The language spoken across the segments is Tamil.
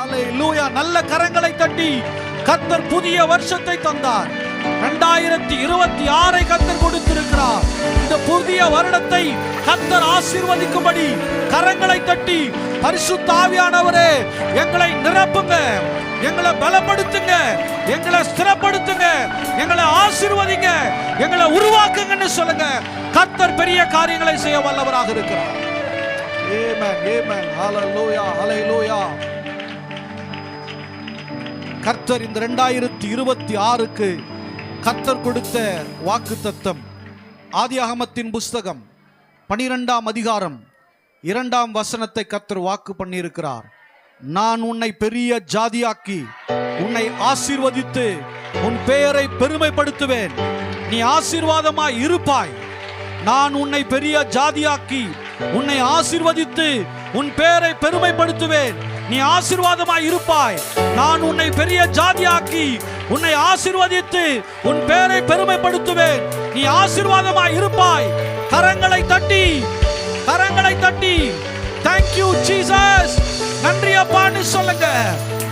அல்லேலூயா. நல்ல கரங்களை தட்டி கர்த்தர் புதிய வருஷத்தை தந்தார். 2026 கர்த்தர் கொடுத்திருக்கிறார். இந்த புதிய வருடத்தை கர்த்தர் ஆசீர்வதிக்கும்படி கரங்களை தட்டி பரிசுத்த ஆவியானவரே எங்களை நிரப்புங்க, எங்களை பலப்படுத்துங்க, எங்களை ஸ்திரப்படுத்துங்க, எங்களை ஆசீர்வதிங்க, எங்களை உருவாக்குங்கன்னு சொல்லுங்க. கர்த்தர் பெரிய காரியங்களை செய்ய வல்லவராக இருக்கிறார். ஆமென், ஆமென். ஹல்லேலூயா, ஹல்லேலூயா. கர்த்தர் இந்த 2026க்கு கர்த்தர் கொடுத்த வாக்குத்தத்தம் ஆதியாகமத்தின் புஸ்தகம் 12ஆம் அதிகாரம் 2ஆம் வசனத்தை கர்த்தர் வாக்கு பண்ணியிருக்கிறார். நான் உன்னை பெரிய ஜாதியாக்கி உன்னை ஆசீர்வதித்து உன் பெயரை பெருமைப்படுத்துவேன், நீ ஆசீர்வாதமாய் இருப்பாய். நான் உன்னை பெரிய ஜாதியாக்கி உன்னை ஆசீர்வதித்து உன் பெயரை பெருமைப்படுத்துவேன், நீ ஆசீர்வாதமாய் இருப்பாய். நான் உன்னை பெரிய ஜாதியாக்கி உன்னை ஆசீர்வதித்து உன் பெயரை பெருமைப்படுத்துவேன், நீ ஆசீர்வாதமாய் இருப்பாய். கரங்களை தட்டி, கரங்களை தட்டி thank you Jesus, நன்றி அப்பான்னு சொல்லுங்க,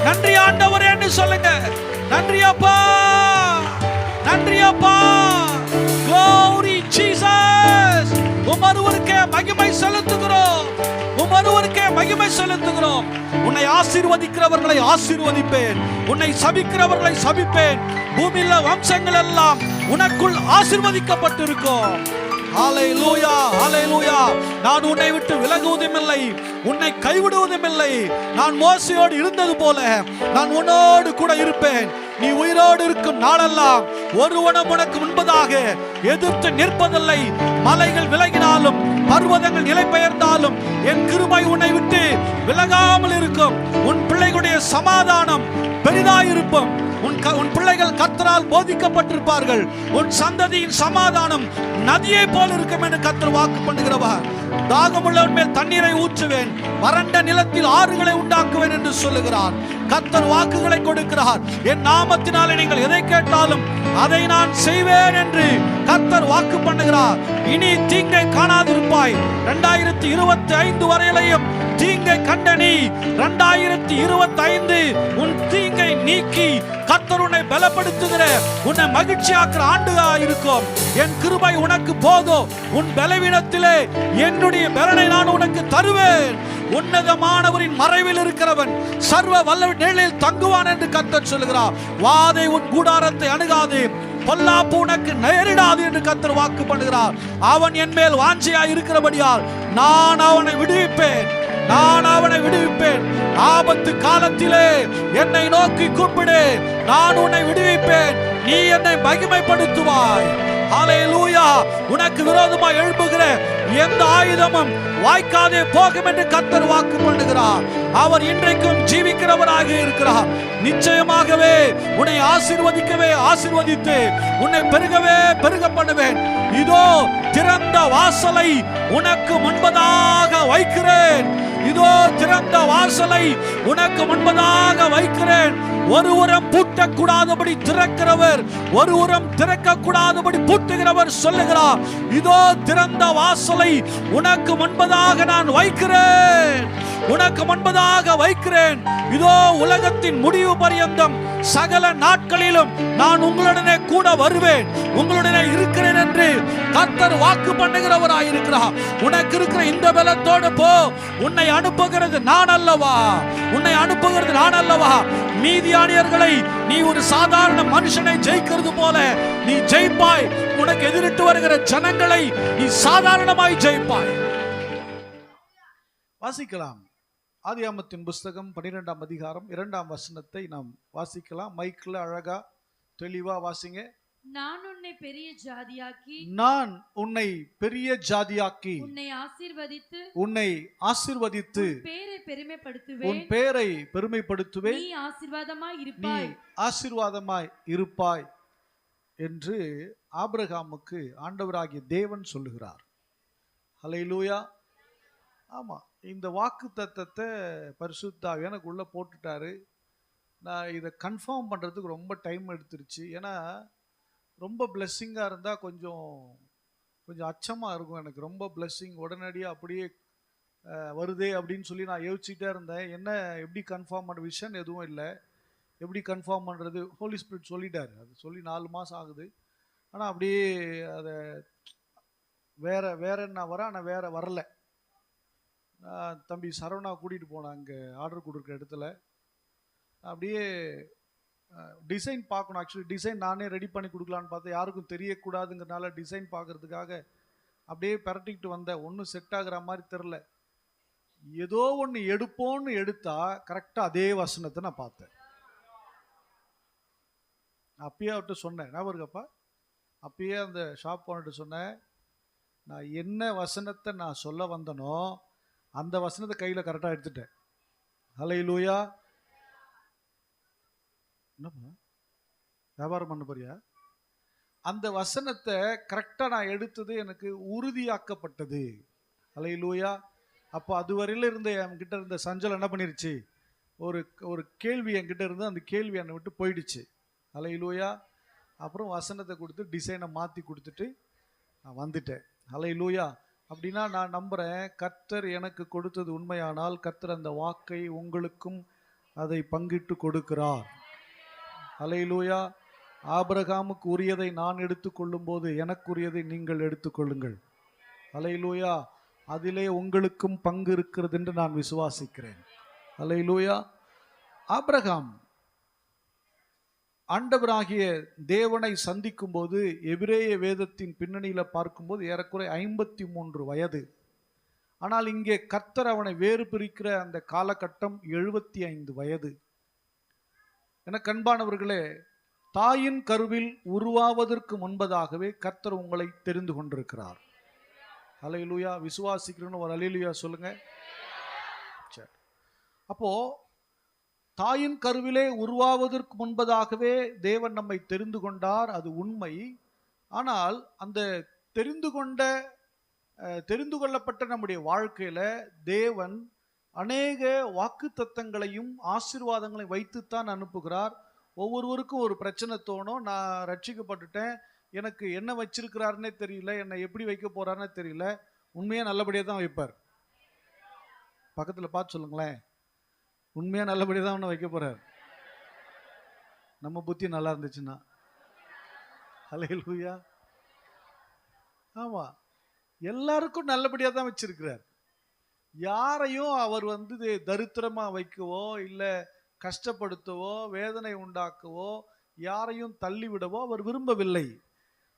நன்றி ஆண்டவரேன்னு சொல்லுங்க. நன்றி அப்பா, நன்றி அப்பா. glory Jesus. உமருவருக்கே மகிமை செலுத்துகிறோம், உமருவருக்கே மகிமை செலுத்துகிறோம். உன்னை ஆசீர்வதிக்கிறவர்களை ஆசீர்வதிப்பேன், உன்னை சபிக்கிறவர்களை சபிப்பேன். பூமியில வம்சங்கள் எல்லாம் உனக்குள் ஆசீர்வதிக்கப்பட்டிருக்கும். ஹல்லேலூயா, ஹல்லேலூயா. நான் உன்னை விட்டு விலகுவதும் இல்லை, உன்னை கைவிடுவதும் இல்லை. நான் மோசேயோடு இருந்தது போல நான் உன்னோடு கூட இருப்பேன். நீ உயிரோடு இருக்கும் நாளெல்லாம் ஒருவனும் உனக்கு முன்பதாக எதிர்த்து நிற்பதில்லை. மலைகள் விலகினாலும் பர்வதங்கள் நிலை பெயர்ந்தாலும் என் கிருபை உன்னை விட்டு விலகாமல் இருக்கும். உன் பிள்ளைகளுடைய சமாதானம் பெரிதாயிருக்கும். உன் பிள்ளைகள் கர்த்தரால் போதிக்கப்பட்டிருப்பார்கள். உன் சந்ததியின் சமாதானம் நதியை போல் இருக்கும் என்று கர்த்தர் வாக்கு பண்ணுகிறவர். தாகமுள்ளவன் மேல் தண்ணீரை ஊற்றுவேன், வறண்ட நிலத்தில் ஆறுகளை உண்டாக்குவேன் என்று சொல்லுகிறார். கர்த்தர் வாக்குகளை கொடுக்கிறார். என் நாமத்தினாலே நீங்கள் எதை கேட்டாலும் அதை நான் செய்வேன் என்று கர்த்தர் வாக்கு பண்ணுகிறார். இனி தீங்கை காணாதிருப்பாய். 2025 வரையிலையும் தீங்கை கண்ட நீ 2025 உன் தீங்கை நீக்கி கர்த்தர் உன்னை பலப்படுத்துகிற, உன்னை மகிழ்ச்சியாக்குற ஆண்டுகா இருக்கும். என் கிருபை உனக்கு போதும். உன் பலவீனத்திலே என்னுடைய பலனை நான் உனக்கு தருவேன். உன்னதமானவரின் மறைவில் இருக்கிறவன் சர்வ வல்ல நிழலில் தங்குவான் என்று கர்த்தர் சொல்லுகிறார். வாதை உன் கூடாரத்தை அணுகாது, பொல்லாப்பு உனக்கு நேரிடாது என்று கர்த்தர் வாக்கு பண்ணுகிறார். அவன் என் மேல் வாஞ்சையாய் இருக்கிறபடியால் நான் அவனை விடுவிப்பேன், நான் அவனை விடுவிப்பேன். ஆபத்து காலத்திலே என்னை நோக்கி கூப்பிடு, நான் உன்னை விடுவிப்பேன், நீ என்னை மகிமைப்படுத்துவாய். ஹல்லேலூயா. உனக்கு விரோதமாய் எழும்புகிற எந்த ஆயுதமும் வாய்க்காதே போகும் என்று கர்த்தர் வாக்கு பண்ணுகிறார். அவர் இன்றைக்கும் ஜீவிக்கிறவராக இருக்கிறார். நிச்சயமாகவே உன்னை ஆசீர்வதிக்கவே ஆசீர்வதித்து உன்னை பெருகவே பெருக பண்ணுவேன். இதோ திறந்த வாசலை உனக்கு முன்பதாக வைக்கிறேன், இதோ திறந்த வாசலை உனக்கு முன்பதாக வைக்கிறேன். ஒருவரம் பூட்டக்கூடாதபடி திறக்கிறவர், ஒருவரம் திறக்கக்கூடாதபடி பூட்டுகிறவர் சொல்லுகிறார். இதோ திறந்த வாசலை உனக்கு முன்பதாக நான் வைக்கிறேன், உனக்கு முன்பதாக வைக்கிறேன். இதோ உலகத்தின் முடிவு பரியந்தம் சகல நாட்களிலும் நான் உங்களுடனே கூட வருவேன், உங்களுடனே இருக்கிறேன் என்று கர்த்தர் வாக்கு பண்ணுகிறவராய் இருக்கிறார். உனக்கு இருக்கிற இந்த பலத்தோடு போ. உன்னை அனுப்புகிறது நான் அல்லவா, உன்னை அனுப்புகிறது நான் அல்லவா. மீதியானியர்களை நீ ஒரு சாதாரண மனுஷனை ஜெயிக்கிறது போல நீ ஜெயிப்பாய். உனக்கு எதிரிட்டு வருகிற ஜனங்களை நீ சாதாரணமாய் ஜெயிப்பாய். வாசிக்கலாம். ஆதியாகமத்தின் புஸ்தகம் 12ஆம் அதிகாரம் 2ஆம் வசனத்தை நாம் வாசிக்கலாம். மைக்ல அழகா தெளிவா வாசிங்க. நான் உன்னை பெரிய ஜாதியாக்கி, நான் உன்னை பெரிய ஜாதியாக்கி உன்னை ஆசீர்வதித்து உன்னை ஆசீர்வதித்து உன் பெயரை பெருமைப்படுத்துவேன், உன் பெயரை பெருமைப்படுத்துவேன், நீ ஆசீர்வாதமாய் நீ இருப்பாய், ஆசீர்வாதமாய் இருப்பாய் என்று ஆபிரகாமுக்கு ஆண்டவராகிய தேவன் சொல்லுகிறார். ஹல்லேலூயா. ஆமா, இந்த வாக்கு தத்தத்தை பரிசுத்த ஆவியானவர் எனக்குள்ள போட்டுட்டாரு. நான் இதை கன்ஃபார்ம் பண்றதுக்கு ரொம்ப டைம் எடுத்துருச்சு. ஏன்னா ரொம்ப பிளெஸ்ஸிங்காக இருந்தால் கொஞ்சம் அச்சமாக இருக்கும். எனக்கு ரொம்ப பிளெஸ்ஸிங் உடனடியாக அப்படியே வருதே அப்படின்னு சொல்லி நான் யோசிச்சுட்டே இருந்தேன். என்ன எப்படி கன்ஃபார்ம் பண்ண விஷன் எதுவும் இல்லை. எப்படி கன்ஃபார்ம் பண்ணுறது? ஹோலி ஸ்பிரிட் சொல்லிட்டார். அது சொல்லி 4 மாதம் ஆகுது. ஆனால் அப்படியே அதை வேற என்ன வர, ஆனால் வேற வரல. தம்பி சரவணா கூட்டிகிட்டு போனேன் அங்கே ஆர்டர் கொடுக்குற இடத்துல. அப்படியே டிசைன் பார்க்கணும். ஆக்சுவலி டிசைன் நானே ரெடி பண்ணி கொடுக்கலான்னு பார்த்தேன். யாருக்கும் தெரியக்கூடாதுங்கிறனால டிசைன் பார்க்கறதுக்காக அப்படியே பரட்டிக்கிட்டு வந்தேன். ஒன்றும் செட் ஆகுற மாதிரி தெரில. ஏதோ ஒன்று எடுப்போன்னு எடுத்தா கரெக்டாக அதே வசனத்தை நான் பார்த்தேன். அப்பயே அவர்கிட்ட சொன்னேன், ஞாபகம் இருக்கப்பா? அப்பயே அந்த ஷாப் ஓனர்கிட்ட சொன்னேன், நான் என்ன வசனத்தை நான் சொல்ல வந்தனோ அந்த வசனத்தை கையில் கரெக்டாக எடுத்துட்டேன். ஹல்லேலூயா. என்னப்பா வியாபாரம் பண்ண போறியா? அந்த வசனத்தை கரெக்டாக நான் எடுத்தது எனக்கு உறுதியாக்கப்பட்டது. ஹல்லேலூயா. அப்போ அதுவரையில் இருந்த என்கிட்ட இருந்த சஞ்சலம் என்ன பண்ணிருச்சு? ஒரு கேள்வி என்கிட்ட இருந்து அந்த கேள்வி என்னை விட்டு போயிடுச்சு. ஹல்லேலூயா. அப்புறம் வசனத்தை கொடுத்து டிசைனை மாற்றி கொடுத்துட்டு நான் வந்துட்டேன். ஹல்லேலூயா. அப்படின்னா நான் நம்புகிறேன், கர்த்தர் எனக்கு கொடுத்தது உண்மையானால் கர்த்தர் அந்த வாக்கை உங்களுக்கும் அதை பங்கிட்டு கொடுக்கிறார். ஹல்லேலூயா. ஆபிரகாமுக்கு உரியதை நான் எடுத்துக்கொள்ளும் போது எனக்குரியதை நீங்கள் எடுத்துக்கொள்ளுங்கள். ஹல்லேலூயா. அதிலே உங்களுக்கும் பங்கு இருக்கிறது என்று நான் விசுவாசிக்கிறேன். ஹல்லேலூயா. ஆபிரகாம் ஆண்டவராகிய தேவனை சந்திக்கும் போது எபிரேய வேதத்தின் பின்னணியில் பார்க்கும்போது ஏறக்குறை 53 வயது. ஆனால் இங்கே கர்த்தர் அவனை வேறு பிரிக்கிற அந்த காலகட்டம் 75 வயது. என கண்பானவர்களே, தாயின் கருவில் உருவாவதற்கு முன்பதாகவே கர்த்தர் உங்களை தெரிந்து கொண்டிருக்கிறார். ஹல்லேலூயா. விசுவாசிக்கிறேன்னு ஒரு ஹல்லேலூயா சொல்லுங்க. சரி. அப்போ தாயின் கருவிலே உருவாவதற்கு முன்பதாகவே தேவன் நம்மை தெரிந்து கொண்டார், அது உண்மை. ஆனால் அந்த தெரிந்து கொள்ளப்பட்ட நம்முடைய வாழ்க்கையில தேவன் அநேக வாக்குத்தத்தங்களையும் ஆசீர்வாதங்களையும் வைத்துத்தான் அனுப்புகிறார். ஒவ்வொருவருக்கும் ஒரு பிரச்சனை தோணும். நான் ரட்சிக்கப்பட்டுட்டேன், எனக்கு என்ன வச்சிருக்கிறாருன்னே தெரியல, என்னை எப்படி வைக்க போறாருன்னே தெரியல. உண்மையாக நல்லபடியாக தான் வைப்பார். பக்கத்தில் பார்த்து சொல்லுங்களேன், உண்மையாக நல்லபடியாக தான் ஒன்று வைக்க போறார். நம்ம புத்தி நல்லா இருந்துச்சுன்னா. ஹல்லேலூயா. ஆமா, எல்லாருக்கும் நல்லபடியாக தான் வச்சிருக்கிறார். யாரையும் அவர் தரித்திரமா வைக்கவோ இல்லை கஷ்டப்படுத்தவோ வேதனை உண்டாக்கவோ யாரையும் தள்ளிவிடவோ அவர் விரும்பவில்லை.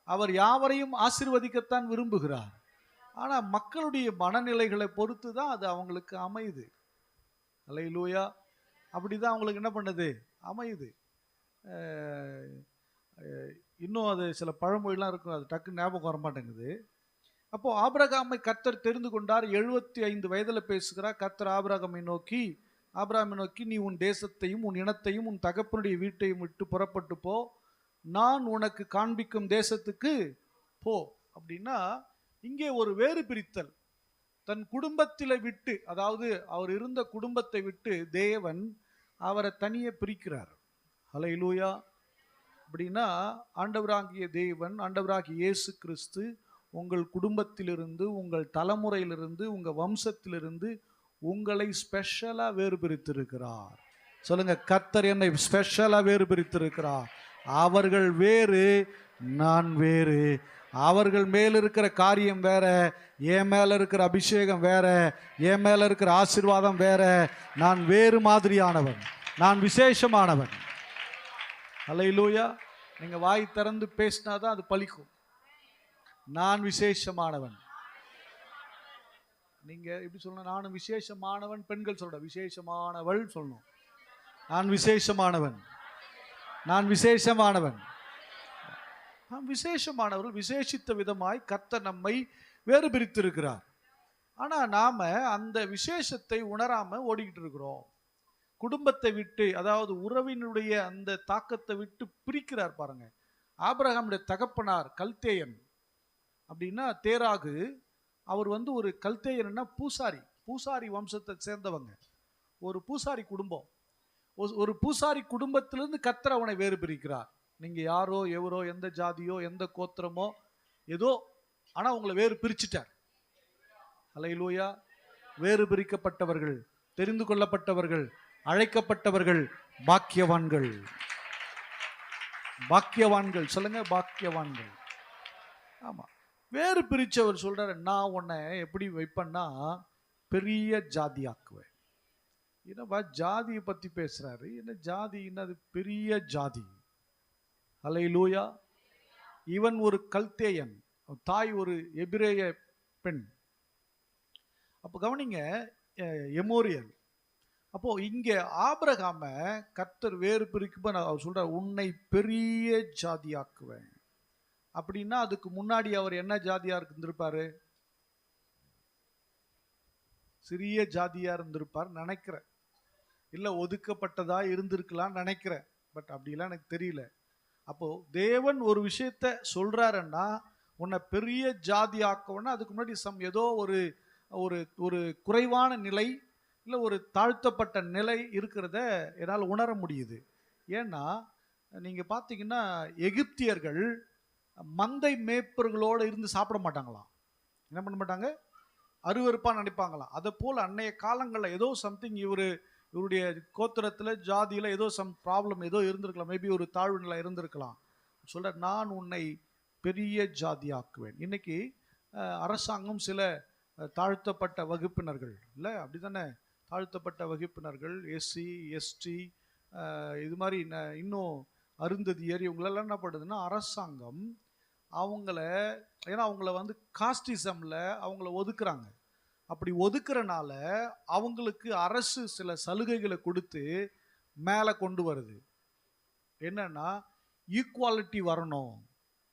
அவர் யாவரையும் ஆசீர்வதிக்கத்தான் விரும்புகிறார். ஆனால் மக்களுடைய மனநிலைகளை பொறுத்து தான் அது அவங்களுக்கு அமையுது. ஹல்லேலூயா. அப்படிதான் அவங்களுக்கு என்ன பண்ணுது? அமையுது. இன்னும் அது சில பழமொழிலாம் இருக்கும், அது டக்குன்னு ஞாபகம் வர மாட்டேங்குது. அப்போ ஆபிரகாமை கர்த்தர் தெரிந்து கொண்டார். 75 வயதில் பேசுகிறார். கர்த்தர் ஆபிரகாமை நோக்கி நீ உன் தேசத்தையும் உன் இனத்தையும் உன் தகப்பனுடைய வீட்டையும் விட்டு புறப்பட்டு போ, நான் உனக்கு காண்பிக்கும் தேசத்துக்கு போ. அப்படின்னா இங்கே ஒரு வேறு பிரித்தல். தன் குடும்பத்தில் விட்டு, அதாவது அவர் இருந்த குடும்பத்தை விட்டு தேவன் அவரை தனியே பிரிக்கிறார். ஹல்லேலூயா. அப்படின்னா ஆண்டவராகிய தேவன், ஆண்டவராகிய இயேசு கிறிஸ்து உங்கள் குடும்பத்திலிருந்து, உங்கள் தலைமுறையிலிருந்து, உங்கள் வம்சத்திலிருந்து உங்களை ஸ்பெஷலா வேறு பிரித்திருக்கிறார். சொல்லுங்க, கர்த்தர் என்னை ஸ்பெஷலா வேறு பிரித்திருக்கிறார். அவர்கள் வேறு, நான் வேறு. அவர்கள் மேல் இருக்கிற காரியம் வேற, என் மேல இருக்கிற அபிஷேகம் வேற, என் மேல இருக்கிற ஆசீர்வாதம் வேற. நான் வேறு மாதிரியானவன், நான் விசேஷமானவன். ஹல்லேலூயா. நீங்க வாய் திறந்து பேசினாதான் அது பலிக்கும். நான் விசேஷமானவன். நீங்க இப்படி சொல்லணும், நானும் விசேஷமானவன். பெண்கள் சொல்ற விசேஷமானவள் சொல்லணும். நான் விசேஷமானவன், நான் விசேஷமானவன். நாம் விசேஷமானவர்கள். விசேஷித்த விதமாய் கர்த்தர் நம்மை வேறு பிரித்திருக்கிறார். ஆனா நாம அந்த விசேஷத்தை உணராம ஓடிக்கிட்டு இருக்கிறோம். குடும்பத்தை விட்டு, அதாவது உறவினுடைய அந்த தாக்கத்தை விட்டு பிரிக்கிறார். பாருங்க, ஆபிரகாமுடைய தகப்பனார் கல்தேயன். அப்படின்னா தேராகு, அவர் ஒரு கல்தேயன்னா பூசாரி வம்சத்தை சேர்ந்தவங்க. ஒரு பூசாரி குடும்பம். ஒரு பூசாரி குடும்பத்திலிருந்து கர்த்தர் அவனை வேறு பிரிக்கிறார். நீங்க யாரோ எவரோ, எந்த ஜாதியோ எந்த கோத்திரமோ ஏதோ, ஆனா உங்களை வேறு பிரிச்சுட்டார். ஹல்லேலூயா. வேறு பிரிக்கப்பட்டவர்கள், தெரிந்து கொள்ளப்பட்டவர்கள், அழைக்கப்பட்டவர்கள், பாக்கியவான்கள். பாக்கியவான்கள் சொல்லுங்க, பாக்கியவான்கள். ஆமா, வேறு பிரிச்சவர் சொல்றாரு, நான் உன்னை எப்படி வைப்பேன்னா பெரிய ஜாதியாக்குவேன். என்னப்பா ஜாதியை பத்தி பேசுறாரு, என்ன ஜாதி, என்னது பெரிய ஜாதி. அல்லேலூயா. இவன் ஒரு கல்தேயன், தாய் ஒரு எபிரேய பெண். அப்போ கவனிங்க, எமோரியல். அப்போ இங்க ஆபிரகாம கர்த்தர் வேறு பிரிக்கும் அவர் சொல்றார், உன்னை பெரிய ஜாதியாக்குவேன். அப்படின்னா அதுக்கு முன்னாடி அவர் என்ன ஜாதியா இருந்திருப்பாரு? சிறிய ஜாதியா இருந்திருப்பார் நினைக்கிறேன், இல்ல ஒதுக்கப்பட்டதா இருந்திருக்கலாம் நினைக்கிறேன். பட் அப்படிலாம் எனக்கு தெரியல. அப்போ தேவன் ஒரு விஷயத்த சொல்றாருன்னா உன்னை பெரிய ஜாதி ஆக்கணும்னா அதுக்கு முன்னாடி ஏதோ ஒரு ஒரு ஒரு குறைவான நிலை, இல்லை ஒரு தாழ்த்தப்பட்ட நிலை இருக்கிறத என்னால் உணர முடியுது. ஏன்னா நீங்கள் பார்த்தீங்கன்னா எகிப்தியர்கள் மந்தை மேய்ப்பர்களோடு இருந்து சாப்பிட மாட்டாங்களாம். என்ன பண்ண மாட்டாங்க? அருவருப்பாக நினைப்பாங்களாம். அதை போல் அன்னைய காலங்களில் ஏதோ சம்திங் இவருடைய கோத்திரத்தில் ஜாதியில் ஏதோ சம் ப்ராப்ளம் ஏதோ இருந்திருக்கலாம். மேபி ஒரு தாழ்வு நிலை இருந்திருக்கலாம். சொல்ற, நான் உன்னை பெரிய ஜாதியாக்குவேன். இன்னைக்கு அரசாங்கம் சில தாழ்த்தப்பட்ட வகுப்பினர்கள் இல்லை, அப்படி தானே, தாழ்த்தப்பட்ட வகுப்பினர்கள், எஸ்சி எஸ்டி இது மாதிரி இன்னும் அருந்ததியர் இவங்களெல்லாம் என்ன பண்ணுதுன்னா அரசாங்கம் அவங்கள, ஏன்னா அவங்கள காஸ்டிசமில் அவங்கள ஒதுக்குறாங்க. அப்படி ஒதுக்குறனால அவங்களுக்கு அரசு சில சலுகைகளை கொடுத்து மேலே கொண்டு வருது. என்னன்னா ஈக்குவாலிட்டி வரணும்,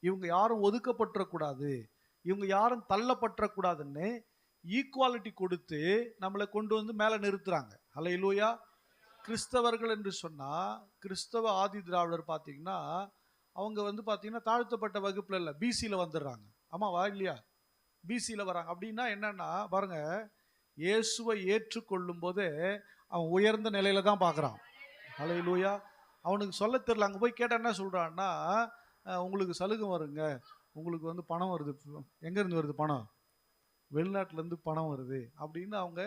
இவங்க யாரும் ஒதுக்கப்பட்டுறக்கூடாது, இவங்க யாரும் தள்ளப்பட்டுறக்கூடாதுன்னு ஈக்குவாலிட்டி கொடுத்து நம்மளை கொண்டு வந்து மேலே நிறுத்துறாங்க. அல்லேலூயா. கிறிஸ்தவர்கள் என்று சொன்னால் கிறிஸ்தவ ஆதி திராவிடர் பார்த்தீங்கன்னா அவங்க பார்த்தீங்கன்னா தாழ்த்தப்பட்ட வகுப்பில் இல்லை, பிசியில் வந்துடுறாங்க. ஆமாவா இல்லையா? பிசியில் வராங்க. அப்படின்னா என்னன்னா பாருங்க, இயேசுவை ஏற்றுக்கொள்ளும் போதே அவன் உயர்ந்த நிலையில தான் பார்க்குறான். அல்லேலூயா. அவனுக்கு சொல்ல தெரியல. அங்கே போய் கேட்டால் என்ன சொல்கிறான்னா, உங்களுக்கு சலுகை வருங்க, உங்களுக்கு பணம் வருது. எங்கேருந்து வருது பணம்? வெளிநாட்டிலேருந்து பணம் வருது அப்படின்னு அவங்க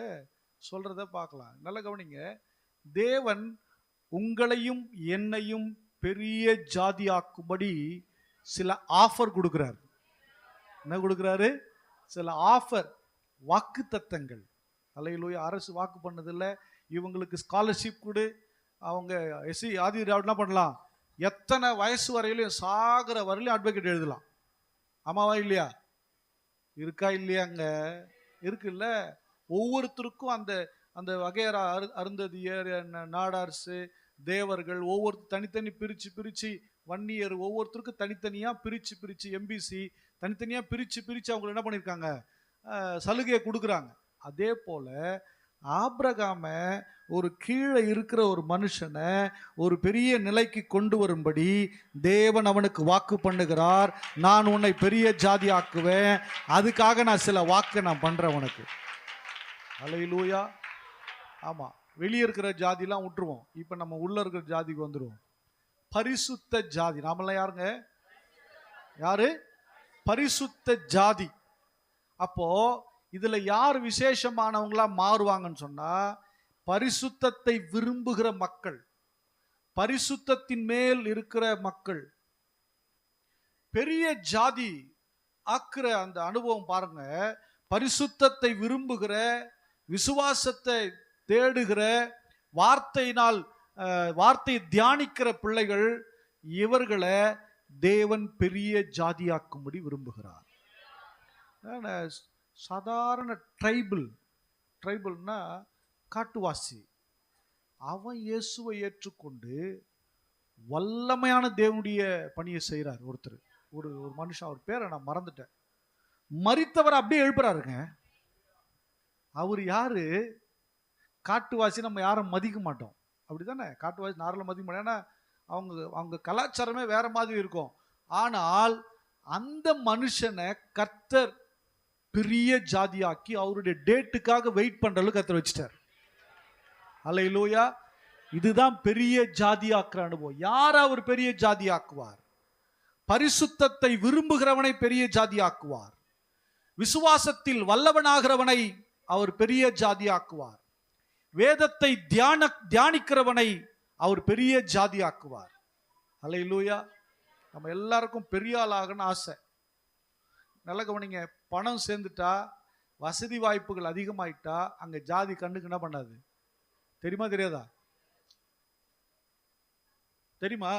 சொல்கிறத பார்க்கலாம். நல்ல கவனிங்க, தேவன் உங்களையும் என்னையும் பெரிய ஜாதியாக்கும்படி சில ஆஃபர் கொடுக்குறாரு. என்ன கொடுக்குறாரு? சில ஆஃபர், வாக்கு தத்தங்கள். அல்லேலூயா. அரசு வாக்கு பண்ணதில்லை, இவங்களுக்கு ஸ்காலர்ஷிப் கொடு. அவங்க எஸ்சி ஆதி திராவிட என்ன பண்ணலாம், எத்தனை வயசு வரையிலும் சாகிற வரையிலும் அட்வொகேட் எழுதலாம். ஆமாவா இல்லையா? இருக்கா இல்லையாங்க? இருக்குல்ல. ஒவ்வொருத்தருக்கும் அந்த அந்த வகையறா அருந்ததியர், நாடார்ஸு, தேவர்கள் ஒவ்வொருத்தர் தனித்தனி பிரித்து வன்னியர் ஒவ்வொருத்தருக்கும் தனித்தனியாக பிரித்து எம்பிசி தனித்தனியாக பிரித்து அவங்களை என்ன பண்ணியிருக்காங்க, சலுகையை கொடுக்குறாங்க. அதே போல் ஆபிரகாம ஒரு கீழே இருக்கிற ஒரு மனுஷனை ஒரு பெரிய நிலைக்கு கொண்டு வரும்படி தேவன் அவனுக்கு வாக்கு பண்ணுகிறார். நான் உன்னை பெரிய ஜாதி ஆக்குவேன், அதுக்காக நான் சில வாக்கை நான் பண்றேன் உனக்கு. அல்லேலூயா. ஆமா, வெளியே இருக்கிற ஜாதிலாம் விட்டுருவோம், இப்ப நம்ம உள்ள இருக்கிற ஜாதிக்கு வந்துடுவோம். பரிசுத்த ஜாதி. நாமெல்லாம் யாருங்க? யாரு? பரிசுத்த ஜாதி. அப்போ இதுல யார் விசேஷமானவங்களா மாறுவாங்கன்னு சொன்னா, பரிசுத்தத்தை விரும்புகிற மக்கள், பரிசுத்தத்தின் மேல் இருக்கிற மக்கள். பெரிய ஜாதி ஆக்குற அந்த அனுபவம் பாருங்க. பரிசுத்தத்தை விரும்புகிற, விசுவாசத்தை தேடுகிற, வார்த்தையினால் வார்த்தையை தியானிக்கிற பிள்ளைகள், இவர்களை தேவன் பெரிய ஜாதியாக்கும்படி விரும்புகிறார். சாதாரண ட்ரைபிள்னா காட்டுவாசி, அவன் இயேசுவை ஏற்றுக்கொண்டு வல்லமையான தேவனுடைய பணியை செய்கிறார். ஒருத்தர், ஒரு மனுஷன், அவர் பேரை நான் மறந்துட்டேன், மரித்தவர் அப்படியே எழுப்புறாருங்க. அவர் யாரு? காட்டுவாசி. நம்ம யாரும் மதிக்க மாட்டோம், அப்படித்தானே? காட்டுவாசி நார்மலாக மதிக்க மாட்டோம், ஏன்னா அவங்க கலாச்சாரமே வேற மாதிரி இருக்கும். ஆனால் அந்த மனுஷனை கர்த்தர் பெரிய ஜாதியாக்கி அவருடைய டேட்டுக்காக வெயிட் பண்றதுக்கு கர்த்தர் வச்சிட்டார். அல்லேலூயா. இதுதான் பெரிய ஜாதியாக்குற அனுபவம். யார் அவர் பெரிய ஜாதியாக்குவார்? பரிசுத்தத்தை விரும்புகிறவனை பெரிய ஜாதியாக்குவார். விசுவாசத்தில் வல்லவனாகிறவனை அவர் பெரிய ஜாதியாக்குவார். வேதத்தை தியானிக்கிறவனை அவர் பெரிய ஜாதியாக்குவார். அல்லேலூயா. நம்ம எல்லாருக்கும் பெரிய ஆளாகணும்னு ஆசை. நல்ல கவனிங்க, பணம் சேர்ந்துட்டா, வசதி வாய்ப்புகள் அதிகமாயிட்டா அங்க ஜாதி கண்ணுக்கு என்ன பண்ணாது? தெரியுமா தெரியாதா? தெரியுமா?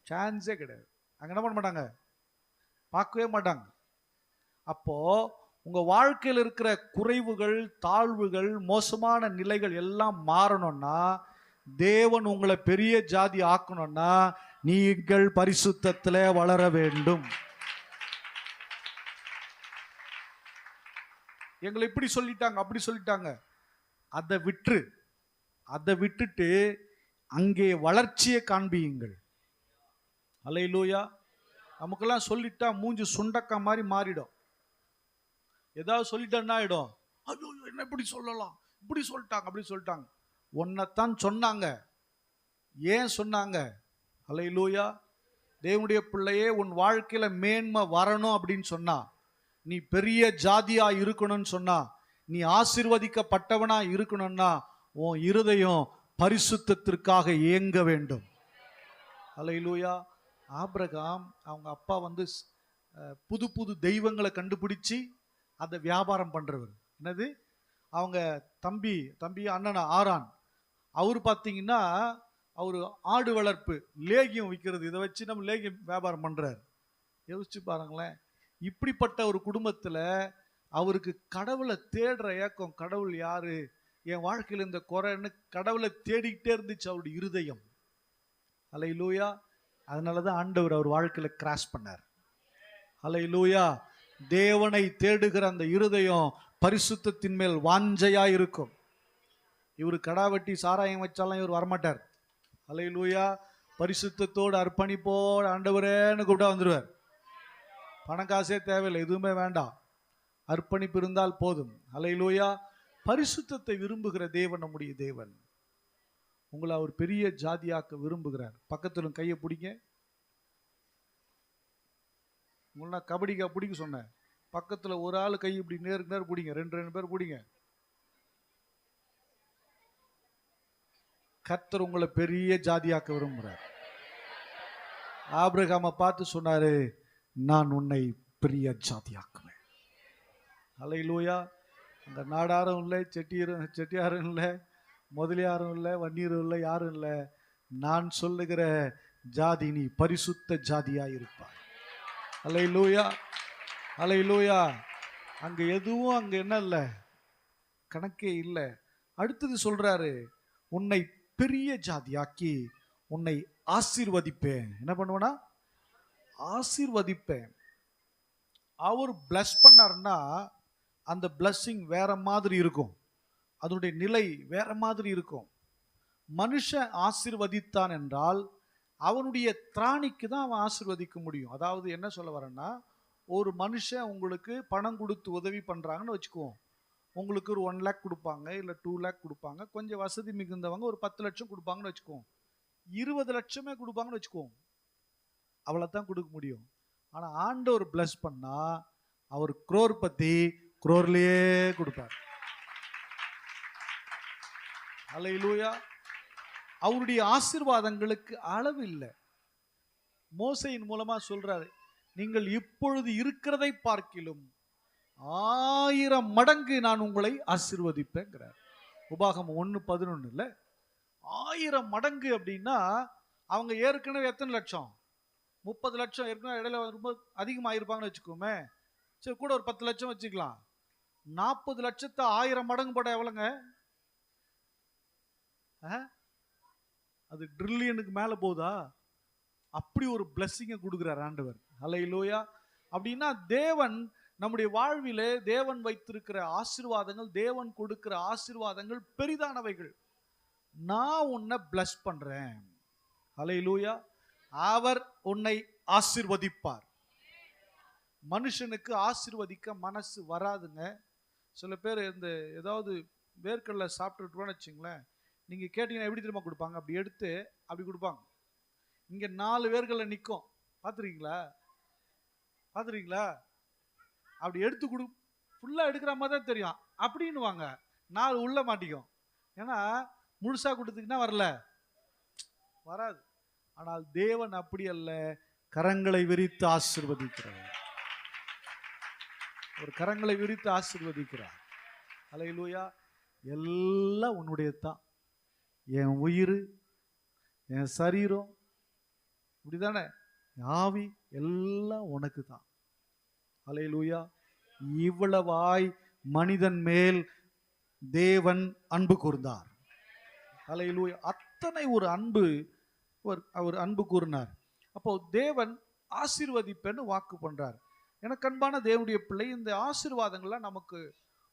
சான்ஸே கிடையாது. அங்க என்ன பண்ண மாட்டாங்க? பார்க்கவே மாட்டாங்க. அப்போ உங்க வாழ்க்கையில் இருக்கிற குறைவுகள், தாழ்வுகள், மோசமான நிலைகள் எல்லாம் மாறணும்னா, தேவன் உங்களை பெரிய ஜாதி ஆக்கணும்னா நீங்கள் பரிசுத்தத்திலே வளர வேண்டும். எங்களை இப்படி சொல்லிட்டாங்க, அப்படி சொல்லிட்டாங்க, அதை விட்டுட்டு அங்கே வளர்ச்சியை காண்பியுங்கள். அல்லேலூயா. நமக்கெல்லாம் சொல்லிட்டா மூஞ்சி சுண்டக்கா மாதிரி மாறிடும். ஏதாவது சொல்லிட்டா என்ன ஆயிடும்? ஐயோ, என்ன இப்படி சொல்லலாம், இப்படி சொல்லிட்டாங்க, அப்படி சொல்லிட்டாங்க. ஒன்னைத்தான் சொன்னாங்க. ஏன் சொன்னாங்க? அல்லேலூயா. தேவனுடைய பிள்ளையே, உன் வாழ்க்கையில மேன்மை வரணும் அப்படின்னு சொன்னா, நீ பெரிய ஜாதியா இருக்கணும்னு சொன்னா, நீ ஆசீர்வதிக்கப்பட்டவனா இருக்கணும்னா உன் இருதயம் பரிசுத்தத்திற்காக ஏங்க வேண்டும். அல்லேலூயா. ஆபிரகாம் அவங்க அப்பா வந்து புது புது தெய்வங்களை கண்டுபிடிச்சு அதை வியாபாரம் பண்றவர். என்னது? அவங்க தம்பி அண்ணனா ஆரான், அவர் பார்த்தீங்கன்னா அவர் ஆடு வளர்ப்பு, லேகியம் விற்கிறது, இதை வச்சு நம்ம லேகியம் வியாபாரம் பண்றாரு. யோசிச்சு பாருங்களேன். இப்படிப்பட்ட ஒரு குடும்பத்துல அவருக்கு கடவுளை தேடுற ஏக்கம், கடவுள் யாரு, என் வாழ்க்கையில் இந்த குறைன்னு கடவுளை தேடிக்கிட்டே இருந்துச்சு அவருடைய இருதயம். அல்லேலூயா. அதனாலதான் ஆண்டவர் அவர் வாழ்க்கையில கிராஷ் பண்ணார். அல்லேலூயா. தேவனை தேடுகிற அந்த இருதயம் பரிசுத்தத்தின் மேல் வாஞ்சையா இருக்கும். இவர் கடாவட்டி சாராயம் வச்சாலும் இவர் வரமாட்டார். அல்லேலூயா. பரிசுத்தத்தோடு அர்ப்பணிப்போடு ஆண்டவரேன்னு கூப்பிட்டா வந்துடுவார். பணம் காசே தேவையில்லை, எதுவுமே வேண்டாம், அர்ப்பணிப்பு இருந்தால் போதும். அல்லேலூயா. பரிசுத்தத்தை விரும்புகிற தேவன் நம்முடைய தேவன். உங்களை அவர் பெரிய ஜாதியாக்க விரும்புகிறார். பக்கத்துல கையை பிடிங்க. உங்களை கபடிக்கா பிடிக்க சொன்னேன். பக்கத்துல ஒரு ஆள் கை இப்படி நேருக்கு நேர் பிடிங்க, ரெண்டு பேர் பிடிங்க. கர்த்தர் உங்களை பெரிய ஜாதியாக்க விரும்புகிறார். ஆபிரகாமை பார்த்து சொன்னாரு, நான் உன்னை பெரிய ஜாதியாக்குவேன். அல்லேலூயா. அங்க நாடாரும் இல்லை, செட்டியாரும் இல்லை, முதலியாரும் இல்லை, வன்னியரும் இல்லை, யாரும் இல்லை. நான் சொல்லுகிற ஜாதி நீ பரிசுத்த ஜாதியா இருப்பாய். அல்லேலூயா. அல்லேலூயா. அங்க எதுவும் அங்க என்ன இல்லை, கணக்கே இல்லை. அடுத்தது சொல்றாரு, உன்னை பெரிய ஜாதியாக்கி உன்னை ஆசீர்வதிப்பேன். என்ன பண்ணுவேனா? ஆசீர்வதிப்பேன். அவர் பிளஸ் பண்ணாருன்னா அந்த பிளஸ்ஸிங் வேற மாதிரி இருக்கும், அதனுடைய நிலை வேற மாதிரி இருக்கும். மனுஷன் ஆசீர்வதித்தான் என்றால் அவனுடைய திராணிக்கு தான் அவன் ஆசீர்வதிக்க முடியும். அதாவது என்ன சொல்ல வரேன்னா, ஒரு மனுஷன் உங்களுக்கு பணம் கொடுத்து உதவி பண்றாங்கன்னு வச்சுக்குவோம். உங்களுக்கு ஒரு 1 lakh கொடுப்பாங்க, இல்லை 2 lakh கொடுப்பாங்க. கொஞ்சம் வசதி மிகுந்தவங்க ஒரு 10 லட்சம் கொடுப்பாங்கன்னு வச்சுக்குவோம். 20 லட்சமே கொடுப்பாங்கன்னு வச்சுக்குவோம். அவ்வளோதான் கொடுக்க முடியும். ஆனா ஆண்டவர் பிளஸ் பண்ணா அவர் குரோர் பத்தி குரோர்லயே கொடுப்பார். அல்லேலூயா. அவருடைய ஆசீர்வாதங்களுக்கு அளவு இல்லை. மோசையின் மூலமா சொல்றாரு, நீங்கள் இப்பொழுது இருக்கிறதை பார்க்கிலும் 1000 மடங்கு நான் உங்களை ஆசீர்வதிப்பேங்கிறார். உபாகமம் 1:11 இல்ல, 1000 மடங்கு அப்படின்னா அவங்க ஏற்கனவே எத்தனை லட்சம்? 30 லட்சம். ஏற்கனவே இடையில ரொம்ப அதிகமாயிருப்பாங்கன்னு வச்சுக்கோமே. சரி, கூட ஒரு 10 லட்சம் வச்சுக்கலாம். 40 லட்சத்தை 1000 மடங்கு போட எவ்வளோங்க? அது ட்ரில்லியனுக்கு மேல போதா? அப்படி ஒரு பிளஸ்ஸிங்கை கொடுக்கிறார் ஆண்டவர். அல்லேலூயா. அப்படின்னா தேவன் நம்முடைய வாழ்விலே தேவன் வைத்திருக்கிற ஆசீர்வாதங்கள், தேவன் கொடுக்கிற ஆசீர்வாதங்கள் பெரிதானவைகள். நான் உன்னை பிளஸ் பண்றேன். அல்லேலூயா. அவர் உன்னை ஆசீர்வதிப்பார். மனுஷனுக்கு ஆசீர்வதிக்க மனசு வராதுங்க. சில பேர் இந்த ஏதாவது வேர்க்கடலை சாப்பிட்டுருவான்னு வச்சுங்களேன், நீங்க கேட்டீங்கன்னா எப்படி தெரியுமா கொடுப்பாங்க? அப்படி எடுத்து அப்படி கொடுப்பாங்க. இங்க 4 வேர்க்கடலை நிற்கும், பார்த்துருக்கீங்களா? பார்த்துருக்கீங்களா? அப்படி எடுத்து ஃபுல்லா எடுக்கிற மாதிரி தான் தெரியும். அப்படின்னுவாங்க. 4 உள்ள மாட்டிக்கும். ஏன்னா முழுசா கொடுத்துக்கினா வரல, வராது. ஆனால் தேவன் அப்படி அல்ல, கரங்களை விரித்து ஆசீர்வதிக்கிறார். ஒரு கரங்களை விரித்து ஆசீர்வதிக்கிறார். அல்லேலூயா. எல்லாம் உன்னுடையது தான். என் உயிர், என் சரீரம், இப்படிதானே, ஆவி எல்லாம் உனக்கு தான். அல்லேலூயா. இவ்வளவாய் மனிதன் மேல் தேவன் அன்பு கூர்ந்தார். அல்லேலூயா. அத்தனை ஒரு அன்பு அவர் அன்பு கூர்ந்தார். அப்போ தேவன் ஆசீர்வதிப்பேன்னு வாக்கு பண்றார். எனக்கு அன்பான தேவனுடைய பிள்ளை, இந்த ஆசீர்வாதங்கள்லாம் நமக்கு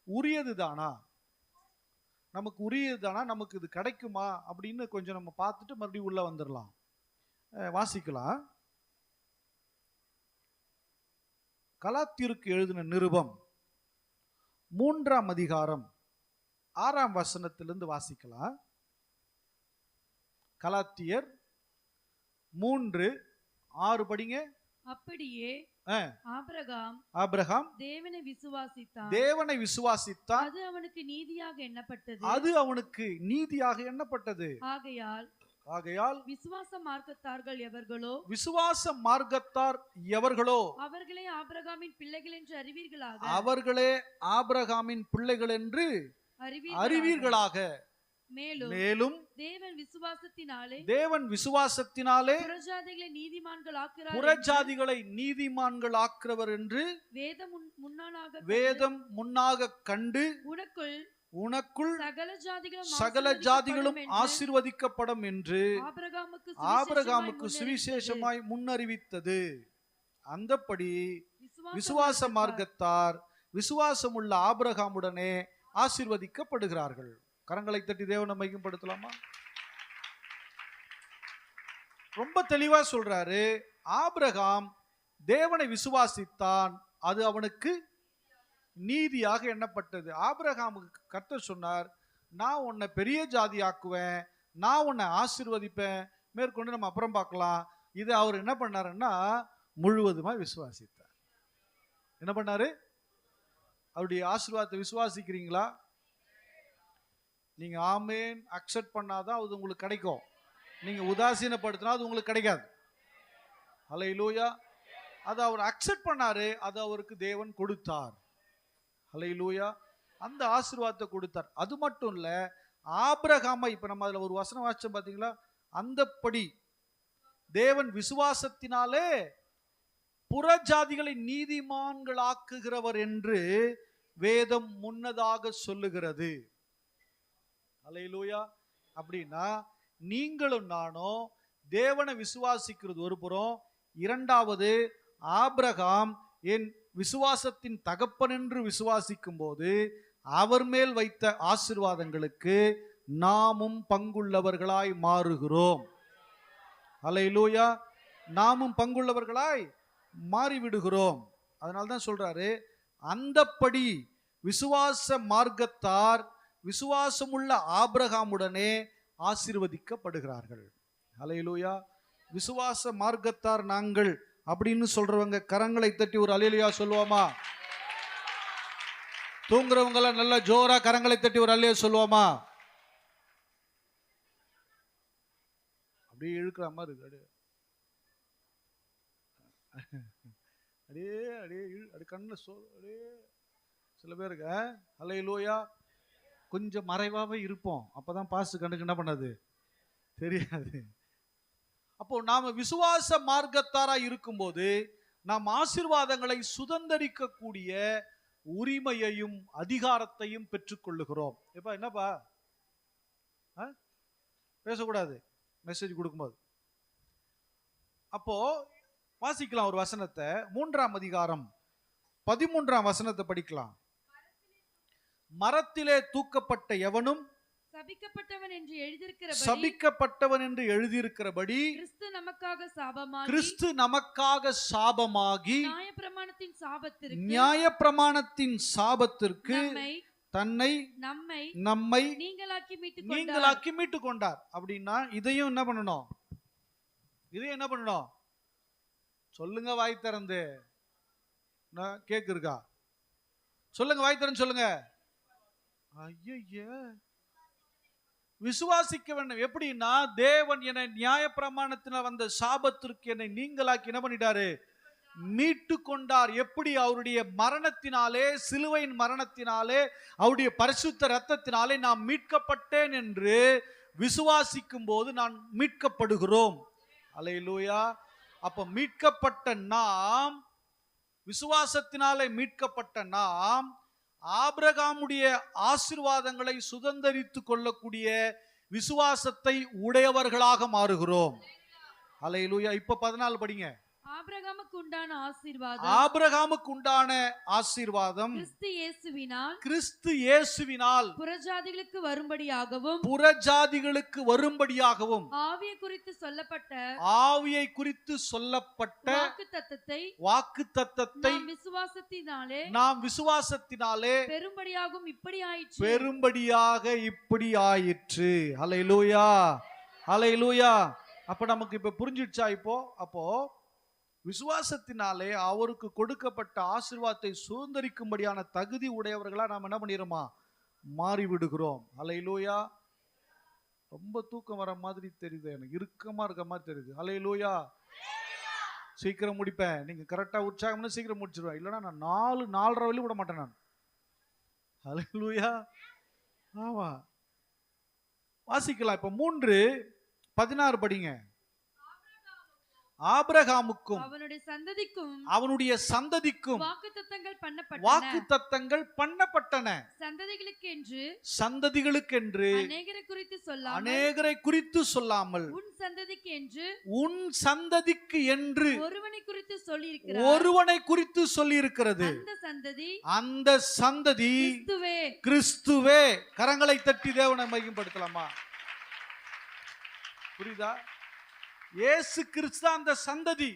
உரியது தானா? நமக்கு உரியது தானா? நமக்கு இது கிடைக்குமா அப்படின்னு கொஞ்சம் நம்ம பார்த்துட்டு மறுபடியும் உள்ள வந்துடலாம். வாசிக்கலாம். கலாத்தியருக்கு எழுதின நிருபம் 3ஆம் அதிகாரம் 6ஆம் வசனத்திலிருந்து வாசிக்கலாம். கலாத்தியர் 3:6 படிங்க. அப்படியே ஆபிரகாம் தேவனை விசுவாசித்தான், அது அவனுக்கு நீதியாக எண்ணப்பட்டது. ஆகையால் விசுவாச மார்க்கத்தார் எவர்களோ அவர்களே ஆபிரகாமின் பிள்ளைகள் என்று அறிவீர்களாக. மேலும் தேவன் விசுவாசத்தினாலே புறஜாதிகளை நீதிமான்கள் ஆக்குறவர் என்று வேதம் முன்னாக கண்டு உனக்குள் சகல ஜாதிகளும் ஆசீர்வதிக்கப்படும் என்று ஆபிரகாமுக்கு சுவிசேஷமாய் முன்னறிவித்தது. அந்தப்படி விசுவாச மார்க்கத்தார் விசுவாசமுள்ள ஆபிரகாமுடனே ஆசீர்வதிக்கப்படுகிறார்கள். கரங்களை தட்டி தேவனை மையப்படுத்தலாமா? ரொம்ப தெளிவா சொல்றாரு. ஆபிரகாம் தேவனை விசுவாசித்தான், அது அவனுக்கு நீதியாக எண்ணப்பட்டது. ஆபிரகாமுக்கு கர்த்தர் சொன்னார், நான் உன்னை பெரிய ஜாதி ஆக்குவேன், நான் உன்னை ஆசீர்வதிப்பேன். மேற்கொண்டு நம்ம அப்புறம் பார்க்கலாம். இதை அவர் என்ன பண்ணாருன்னா முழுவதுமா விசுவாசித்தார். என்ன பண்ணாரு? அவருடைய ஆசீர்வாதத்தை விசுவாசிக்கிறீங்களா? நீங்க ஆமேன் அக்செப்ட் பண்ணாதான் அது உங்களுக்கு கிடைக்கும். நீங்க உதாசீனப்படுத்தினா அது உங்களுக்கு கிடைக்காது. அல்லேலூயா. அதை அவர் அக்செப்ட் பண்ணாரு, அது அவருக்கு தேவன் கொடுத்தார். அல்லேலூயா. அந்த ஆசீர்வாதத்தை கொடுத்தார். அது மட்டும் இல்ல, ஆபிரகாமை இப்ப நம்ம அதுல ஒரு வசனம் வாசிச்சோம் பாத்தீங்களா? அந்தப்படி தேவன் விசுவாசத்தினாலே புறஜாதிகளை நீதிமான்கள் ஆக்குகிறவர் என்று வேதம் முன்னதாக சொல்லுகிறது. அல்லேலூயா. அப்படின்னா நீங்களும் நானும் தேவனை விசுவாசிக்கிறது ஒரு புறம், இரண்டாவது ஆபிரகாம் என் விசுவாசத்தின் தகப்பன் என்று விசுவாசிக்கும் போது அவர் மேல் வைத்த ஆசீர்வாதங்களுக்கு நாமும் பங்குள்ளவர்களாய் மாறுகிறோம். அல்லேலூயா. நாமும் பங்குள்ளவர்களாய் மாறிவிடுகிறோம். அதனால்தான் சொல்றாரு, அந்தப்படி விசுவாச மார்க்கத்தார் விசுவாசமுள்ள ஆபிரகாமுடனே ஆசீர்வதிக்கப்படுகிறார்கள். அல்லேலூயா. விசுவாச மார்க்கத்தார் நாங்கள் அப்படின்னு சொல்றவங்க கரங்களை தட்டி ஒரு அல்லேலூயா சொல்லுவோமா? தூங்குறவங்க எல்லாம் நல்ல ஜோரா கரங்களை தட்டி ஒரு அல்லேலூயா சொல்லுவோமா? அப்படியே இழுக்கிற மாதிரி இருக்கு. அப்படியே கண்ணில் அப்படியே சில பேருக்கு அல்லேலூயா. கொஞ்சம் மறைவாகவே இருப்போம், அப்பதான் பாசு கண்ணுக்கு என்ன பண்ணாது தெரியாது. அப்போ நாம விசுவாச மார்க்கத்தாரா இருக்கும்போது நாம் ஆசீர்வாதங்களை சுதந்தரிக்கக்கூடிய உரிமையையும் அதிகாரத்தையும் பெற்றுக்கொள்ளுகிறோம். எப்பா என்னப்பா பேசக்கூடாது மெசேஜ் கொடுக்கும்போது. அப்போ வாசிக்கலாம் ஒரு வசனத்தை. 3ஆம் அதிகாரம் 13ஆம் வசனத்தை படிக்கலாம். மரத்திலே தூக்கப்பட்ட எவனும் சபிக்கப்பட்டவன் என்று எழுதியிருக்கிறபடி கிறிஸ்து நமக்காக சாபமாகி நியாயப்பிரமாணத்தின் சாபத்திற்கு தன்னை நம்மை நீங்களாக்கி மீட்டு கொண்டார். அப்படின்னா இதையும் என்ன பண்ணணும்? சொல்லுங்க வாய் திறந்து. கேக்கு இருக்கா? சொல்லுங்க வாய் திறந்து சொல்லுங்க. ஐய, விசுவாசிக்க வேண்டும். எப்படின்னா, தேவன் என்னை நியாயப்பிரமாணத்தில் வந்த சாபத்திற்கு என்னை நீங்களாக்கி என்ன பண்ணிட்டாரு? மீட்டு கொண்டார். எப்படி? அவருடைய மரணத்தினாலே, சிலுவையின் மரணத்தினாலே, அவருடைய பரிசுத்த இரத்தத்தினாலே நாம் மீட்கப்பட்டேன் என்று விசுவாசிக்கும் போது நான் மீட்கப்படுகிறோம். அல்லேலூயா. அப்ப மீட்கப்பட்ட நாம், விசுவாசத்தினாலே மீட்கப்பட்ட நாம் ஆபிரகாமுடைய ஆசீர்வாதங்களை சுதந்தரித்துக் கொள்ளக்கூடிய விசுவாசத்தை உடையவர்களாக மாறுகிறோம். அல்லேலூயா. இப்ப 14 படிங்க. ஆபிரகாமுக்கு உண்டான ஆசீர்வாதம், ஆபிரகாமுக்கு உண்டான ஆசீர்வாதம் கிறிஸ்து இயேசுவினால் புறஜாதிகளுக்கு வரும்படியாகவும், புறஜாதிகளுக்கு வரும்படியாகவும் ஆவியை குறித்து சொல்லப்பட்ட வாக்குத்தத்தத்தை நாம் விசுவாசத்தினாலே பெரும்படியாக இப்படி ஆயிற்று. ஹல்லேலூயா, ஹல்லேலூயா. அப்ப நமக்கு இப்ப புரிஞ்சிடுச்சா? அப்போ விசுவாசத்தினாலே அவருக்கு கொடுக்கப்பட்ட ஆசீர்வாதத்தை சுதந்தரிக்கும்படியான தகுதி உடையவர்களா நாம் என்ன பண்ணிடுறோமா? மாறிவிடுகிறோம். அல்லேலூயா. ரொம்ப தூக்கம் வர மாதிரி தெரியுது, எனக்கு இறுக்கமா இருக்க மாதிரி தெரியுது. அல்லேலூயா. சீக்கிரம் முடிப்பேன். நீங்க கரெக்டா உற்சாகம்னு சீக்கிரம் முடிச்சிருவேன். இல்லைன்னா நான் 4:30 வரையும் விட மாட்டேன் நான். அல்லேலூயா. ஆமா, வாசிக்கலாம். இப்ப 3:16 படிங்க. ஆபிரகாமுக்கும் அவனுடைய சந்ததிக்கும் வாக்குத்தத்தங்கள் பண்ணப்பட்டன. சந்ததிகளுக்கென்று அநேகரை குறித்து சொல்லாமல் உன் சந்ததிக்கு என்று ஒருவனை குறித்து சொல்லியிருக்கிறது. அந்த சந்ததி கிறிஸ்துவே. கரங்களை தட்டி தேவனை மகிமைப்படுத்தலாமா? புரியுதா? இயேசு கிறிஸ்து அந்த சந்ததி,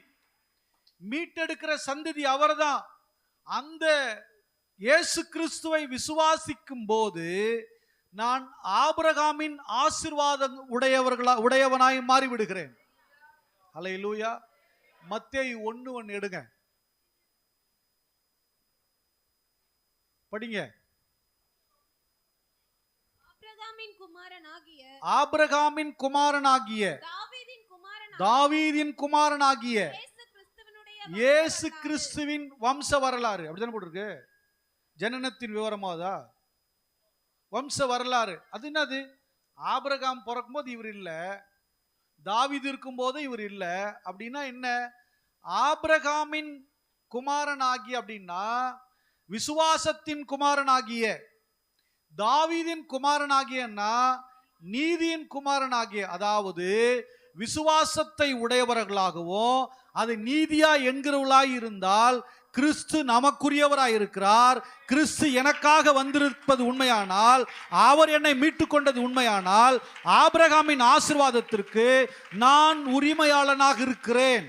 மீட்டெடுக்கிற சந்ததி அவர்தான். அந்த இயேசு கிறிஸ்துவை விசுவாசிக்கும் போது நான் ஆபிரகாமின் ஆசீர்வாதம் உடையவனாய் மாறிவிடுகிறேன். அல்லேலூயா. மத்தேயு 1:1 எடுங்க, படிங்க. ஆபிரகாமின் குமாரனாகிய தாவீதின் குமாரனாகிய இயேசு கிறிஸ்துவின் வம்ச வரலாறு. அப்படித்தானே போட்டிருக்கு? ஜனனத்தின் விவரமாதா? வம்ச வரலாறு. அது என்னது? ஆபிரகாம் பிறக்கும் போது இவர் இல்ல, தாவீது இருக்கும் போது இவர் இல்ல. அப்படின்னா என்ன? ஆபிரகாமின் குமாரனாகிய அப்படின்னா விசுவாசத்தின் குமாரனாகிய, தாவீதின் குமாரனாகியன்னா நீதியின் குமாரனாகிய. அதாவது விசுவாசத்தை உடையவர்களாகவும் அது நீதியா என்கிறவர்களாய் இருந்தால் கிறிஸ்து நமக்குரியவராய் இருக்கிறார். கிறிஸ்து எனக்காக வந்திருப்பது உண்மையானால், அவர் என்னை மீட்டு கொண்டது உண்மையானால், ஆபிரகாமின் ஆசீர்வாதத்திற்கு நான் உரிமையாளனாக இருக்கிறேன்.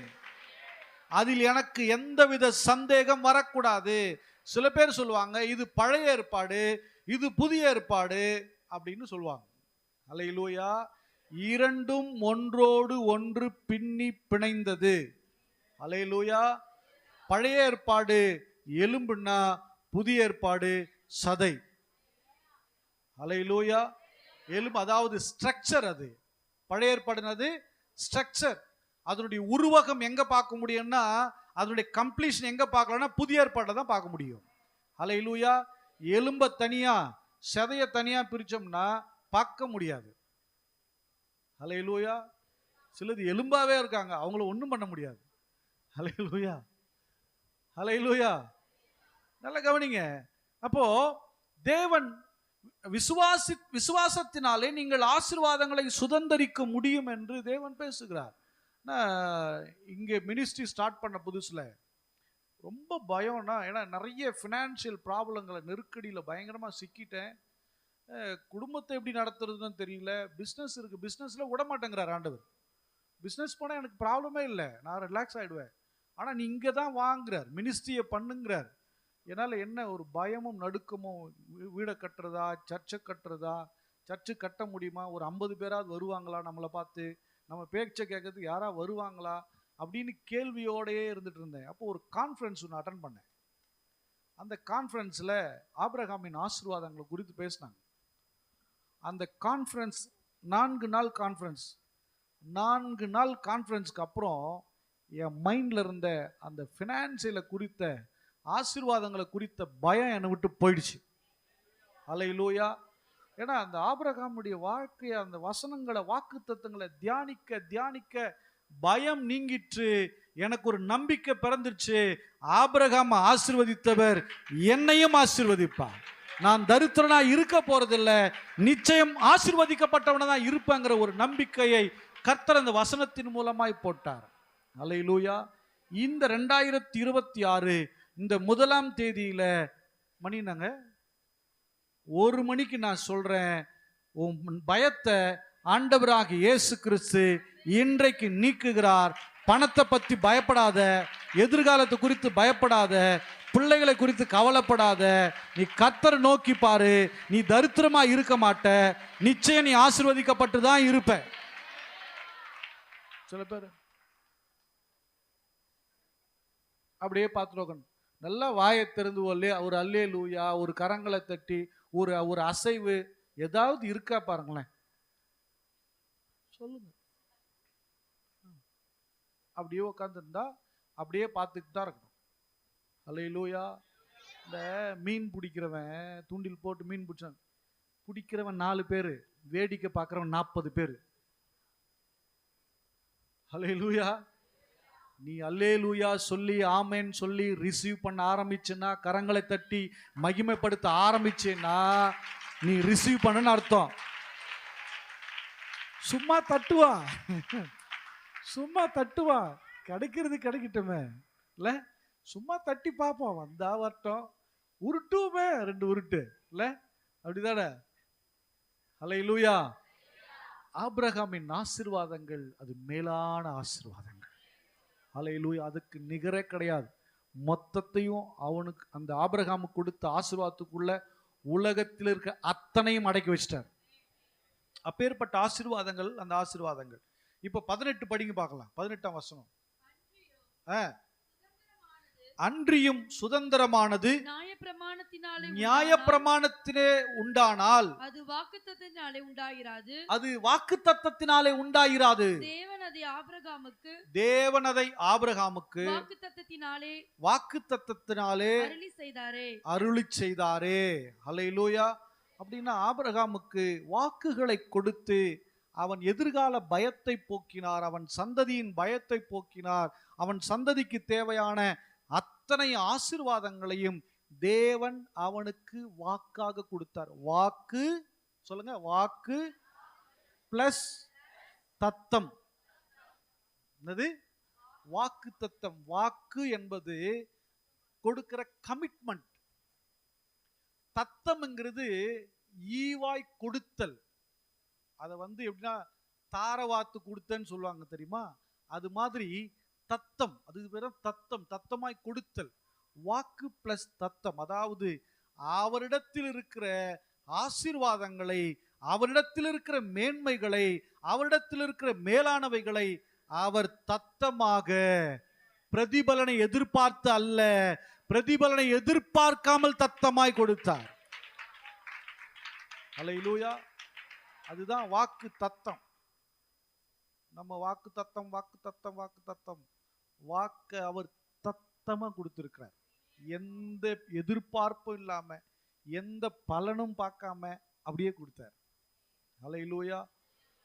அதில் எனக்கு எந்தவித சந்தேகம் வரக்கூடாது. சில பேர் சொல்லுவாங்க இது பழைய ஏற்பாடு, இது புதிய ஏற்பாடு அப்படின்னு சொல்லுவாங்க. அல்லேலூயா. இரண்டும் ஒன்றோடு ஒன்று பின்னி பிணைந்தது. அல்லேலூயா. பழைய ஏற்பாடு எலும்புன்னா, புதிய ஏற்பாடு சதை. அல்லேலூயா. எலும்பு அதாவது ஸ்ட்ரக்சர். அது பழைய ஏற்பாடுனது ஸ்ட்ரக்சர். அதனுடைய உருவகம் எங்க பார்க்க முடியும்னா, அதனுடைய கம்ப்ளீஷன் எங்க பார்க்கலாம்னா புதிய ஏற்பாட்டில் தான் பார்க்க முடியும். அல்லேலூயா. எலும்பை தனியா சதைய தனியா பிரிச்சோம்னா பார்க்க முடியாது. அல்லேலூயா. சிலது எலும்பாவே இருக்காங்க, அவங்கள ஒன்றும் பண்ண முடியாது. அல்லேலூயா, அல்லேலூயா. நல்லா கவனிங்க. அப்போ தேவன் விசுவாசத்தினாலே நீங்கள் ஆசீர்வாதங்களை சுதந்தரிக்க முடியும் என்று தேவன் பேசுகிறார். இங்கே மினிஸ்ட்ரி ஸ்டார்ட் பண்ண புதுசுல ரொம்ப பயம்னா, ஏன்னா நிறைய ஃபினான்ஷியல் ப்ராப்ளங்களை, நெருக்கடியில் பயங்கரமாக சிக்கிட்டேன். குடும்பத்தை எப்படி நடத்துறதுன்னு தெரியல. பிஸ்னஸ் இருக்குது, பிஸ்னஸில் விட மாட்டேங்கிறார் ஆண்டவர். பிஸ்னஸ் போனால் எனக்கு ப்ராப்ளமே இல்லை, நான் ரிலாக்ஸ் ஆகிடுவேன். ஆனால் நீ இங்கே தான் வாங்குறார், மினிஸ்ட்ரியை பண்ணுங்கிறார். என்னால் என்ன ஒரு பயமும் நடுக்கமும், வீடை கட்டுறதா, சர்ச்சை கட்டுறதா, சர்ச்சு கட்ட முடியுமா, ஒரு 50 பேராவது வருவாங்களா நம்மளை பார்த்து, நம்ம பேச்சை கேட்கறதுக்கு யாராவது வருவாங்களா அப்படின்னு கேள்வியோடையே இருந்துட்டு இருந்தேன். அப்போ ஒரு கான்ஃபரன்ஸ் ஒன்று அட்டன் பண்ணேன். அந்த கான்ஃபரன்ஸ்ல ஆபிரகாமின் ஆசீர்வாதங்களை குறித்து பேசினாங்க. அந்த கான்ஃபரன்ஸ் 4 நாள் கான்ஃபரன்ஸ். 4 நாள் கான்ஃபரன்ஸ்க்கு அப்புறம் என் மைண்ட்ல இருந்த அந்த ஃபினான்சியலை குறித்த ஆசீர்வாதங்களை குறித்த பயம் என்னை விட்டு போயிடுச்சு. அல்லேலூயா. ஏன்னா அந்த ஆபிரகாமுடைய வாழ்க்கையை, அந்த வசனங்களை, வாக்குத்தத்தங்களை தியானிக்க தியானிக்க பயம் நீங்கிற்று. எனக்கு ஒரு நம்பிக்கை பிறந்துருச்சு. ஆபிரகாம் ஆசீர்வதித்தவர் என்னையும் ஆசீர்வதிப்பார். நான் தரித்திரனா இருக்க போறதில்ல, நிச்சயம் ஆசீர்வதிக்கப்பட்டவனா தான் இருப்பேங்கிற ஒரு நம்பிக்கையை கர்த்தர் அந்த வசனத்தின் மூலமாய் போட்டார். அல்லேலூயா. இந்த 2026 இந்த 1ஆம் தேதியில மணினாங்க 1 மணிக்கு நான் சொல்றேன், உன் பயத்தை ஆண்டவராகிய இயேசு கிறிஸ்து இன்றைக்கு நீக்குகிறார். பணத்தை பத்தி பயப்படாத, எதிர்காலத்தை குறித்து பயப்படாத, பிள்ளைகளை குறித்து கவலைப்படாத. நீ கர்த்தரை நோக்கி பாரு. நீ தரித்திரமா இருக்க மாட்ட, நிச்சயம் நீ ஆசீர்வதிக்கப்பட்டு தான் இருப்ப. சில பேர் அப்படியே பார்த்துருக்கணும். நல்லா வாயை திறந்து ஒரு அல்லேலூயா, ஒரு கரங்களை தட்டி, ஒரு அசைவு ஏதாவது இருக்கா பாருங்களேன், சொல்லுங்க. அப்படியே உட்காந்துருந்தா அப்படியே பார்த்துட்டு தான் இருக்கணும். அல்லேலூயா. இந்த மீன் பிடிக்கிறவன் தூண்டில் போட்டு மீன் பிடிக்கிறவன் 4 பேர், வேடிக்கை பார்க்குறவன் 40 பேர். அல்லேலூயா. நீ அல்லேலூயா சொல்லி ஆமேன் சொல்லி ரிசீவ் பண்ண ஆரம்பிச்சுன்னா, கரங்களை தட்டி மகிமைப்படுத்த ஆரம்பிச்சேன்னா நீ ரிசீவ் பண்ணன்னு அர்த்தம். சும்மா தட்டுவா, சும்மா தட்டுவா, கிடைக்கிறது கிடைக்கட்டுமே இல்ல, சும்மா தட்டி பார்ப்போம், வந்தா வரட்டும், உருட்டுமே 2 உருட்டு இல்ல, அப்படிதானே? அல்லேலூயா. ஆபிரகாமின் ஆசீர்வாதங்கள் அது மேலான ஆசீர்வாதங்கள். அல்லேலூயா. அதுக்கு நிகரே கிடையாது. மொத்தத்தையும் அவனுக்கு, அந்த ஆபிரகாமுக்கு கொடுத்த ஆசீர்வாதத்துக்குள்ள உலகத்தில் இருக்க அத்தனையும் அடக்கி வச்சிட்டார். அப்பேற்பட்ட ஆசீர்வாதங்கள் அந்த ஆசீர்வாதங்கள். இப்ப 18 படிங்க பார்க்கலாம். 18ஆம் வசனம். அன்றியும் சுதந்திரமானது நியாயப்பிரமாணத்திலே உண்டானால் அது வாக்குத்தத்தத்தினாலே உண்டாயிராது. அது வாக்குத்தத்தத்தினாலே உண்டாயிராது. தேவன் அதை ஆபிரகாமுக்கு வாக்குத்தத்தத்தினாலே அருளி செய்தாரே. அல்லேலூயா. அப்படின்னா ஆபிரகாமுக்கு வாக்குகளை கொடுத்து அவன் எதிர்கால பயத்தை போக்கினார், அவன் சந்ததியின் பயத்தை போக்கினார், அவன் சந்ததிக்கு தேவையான அத்தனை ஆசீர்வாதங்களையும் தேவன் அவனுக்கு வாக்காக கொடுத்தார். வாக்கு சொல்லுங்க, வாக்கு பிளஸ் தத்தம். என்னது? வாக்கு தத்தம். வாக்கு என்பது கொடுக்கிற கமிட்மெண்ட். தத்தம்ங்கிறது ஈவாய் கொடுத்தல். அதை எப்படின்னா தாரவாத்து கொடுத்தன்னு சொல்லுவாங்க தெரியுமா? அது மாதிரி தத்தம், அது பேர் தத்தம், தத்தமாய் கொடுத்தல். வாக்கு பிளஸ் தத்தம், அதாவது அவரிடத்தில் இருக்கிற ஆசீர்வாதங்களை, அவரிடத்தில் இருக்கிற மேன்மைகளை, அவரிடத்தில் இருக்கிற மேலானவைகளை அவர் தத்தமாக, பிரதிபலனை எதிர்பார்த்து அல்ல, பிரதிபலனை எதிர்பார்க்காமல் தத்தமாய் கொடுத்தார். அல்லேலூயா. அதுதான் வாக்கு தத்தம். நம்ம வாக்கு தத்தம், வாக்கு தத்தம், வாக்கு தத்தம். வாக்க அவர் தத்தமா கொடுத்திருக்கிறார். எந்த எதிர்பார்ப்பும் இல்லாம, எந்த பலனும் பார்க்காம அப்படியே கொடுத்தார். அல்லேலூயா.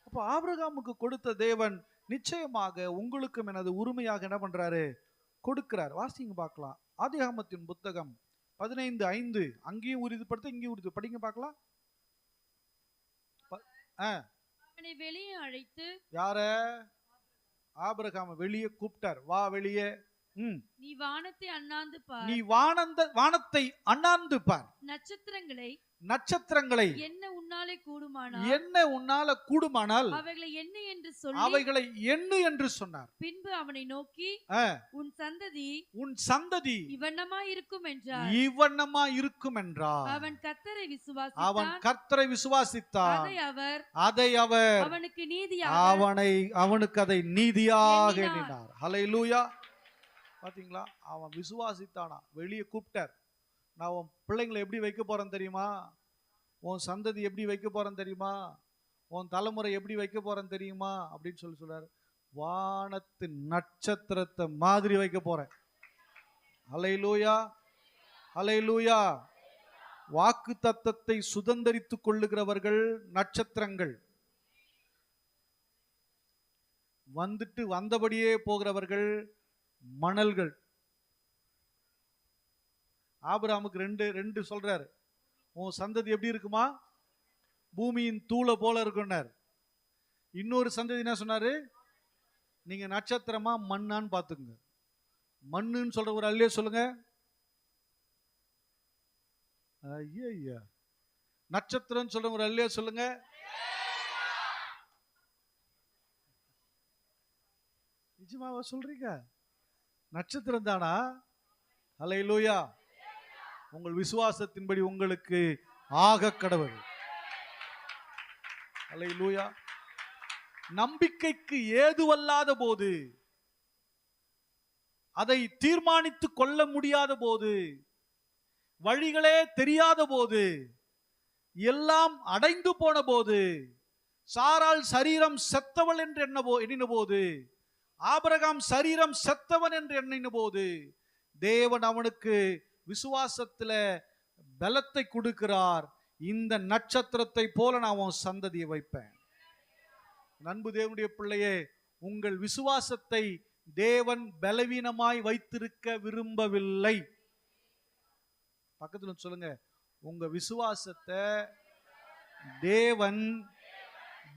அப்ப ஆபிரகாமுக்கு கொடுத்த தேவன் நிச்சயமாக உங்களுக்கும் எனது உரிமையாக என்ன பண்றாரு? கொடுக்கிறார். வாசிங்க பார்க்கலாம். ஆதியாகமத்தின் புத்தகம் 15:5. அங்கேயும் உறுதிப்படுத்த, இங்கேயும் உறுதி படிங்க பார்க்கலாம். அவனை வெளியே அழைத்து, யார? ஆபிரகாம் வெளியே கூப்பிட்டார். வா வெளியே. நீ வானத்தை அண்ணாந்து பார். நீ வானத்தை அண்ணாந்து பார். நட்சத்திரங்களை என்ன உன்னாலே கூடுமானால் அவைகளை எண்ணு என்று சொன்னார். பின்பு அவனை நோக்கி, உன் சந்ததி இவ்வண்ணமாய் இருக்கும் என்றார். அவன் கர்த்தரை விசுவாசித்தான். அதை அவர் அவனுக்கு அதை நீதியாக எண்ணினார். அல்லேலூயா. பாத்தீங்களா? அவன் விசுவாசித்தானா. வெளியே கூப்பிட்டார். நான் உன் பிள்ளைங்களை எப்படி வைக்க போறேன் தெரியுமா, உன் சந்ததி எப்படி வைக்க போறேன் தெரியுமா, உன் தலைமுறை எப்படி வைக்க போறேன் தெரியுமா அப்படின்னு சொல்றாரு. வானத்து நட்சத்திரத்தை மாதிரி வைக்க போறேன். அல்லேலூயா, அல்லேலூயா. வாக்கு தத்தத்தை சுதந்தரித்துக் கொள்ளுகிறவர்கள் நட்சத்திரங்கள், வந்துட்டு வந்தபடியே போகிறவர்கள் மணல்கள். ஆபிரகாமுக்கு ரெண்டு சொல்றாரு, உன் சந்ததி எப்படி இருக்குமா, பூமியின் தூளை போல இருக்குன்னார். இன்னொரு சந்ததி என்ன சொன்னாரு, நீங்க நட்சத்திரமா மண்ணான்னு பாத்துங்க. மண்ணுன்னு சொல்ற ஒரு அல்லே சொல்லுங்க. ஐயா, நட்சத்திரம் சொல்ற ஒரு அல்லே சொல்லுங்க. நிஜமாவா சொல்றீங்க? நட்சத்திரம் தானா? அல்லேலூயா. உங்கள் விசுவாசத்தின்படி உங்களுக்கு ஆக கடவுள். அல்லேலூயா. நம்பிக்கைக்கு ஏதுவல்லாத போது, அதை தீர்மானித்து கொள்ள முடியாத போது, வழிகளே தெரியாத போது, எல்லாம் அடைந்து போன போது, சாராள் சரீரம் செத்தவள் என்று எண்ணின போது, ஆபிரகாம் சரீரம் செத்தவன் என்று எண்ணின போது, தேவன் அவனுக்கு விசுவாசத்துல பலத்தை கொடுக்கிறார். இந்த நட்சத்திரத்தை போல நான் உன் சந்ததியை வைப்பேன். அன்பு தேவனுடைய பிள்ளையே, உங்கள் விசுவாசத்தை தேவன் பலவீனமாய் வைத்திருக்க விரும்பவில்லை. பக்கத்துல சொல்லுங்க, உங்க விசுவாசத்தை தேவன்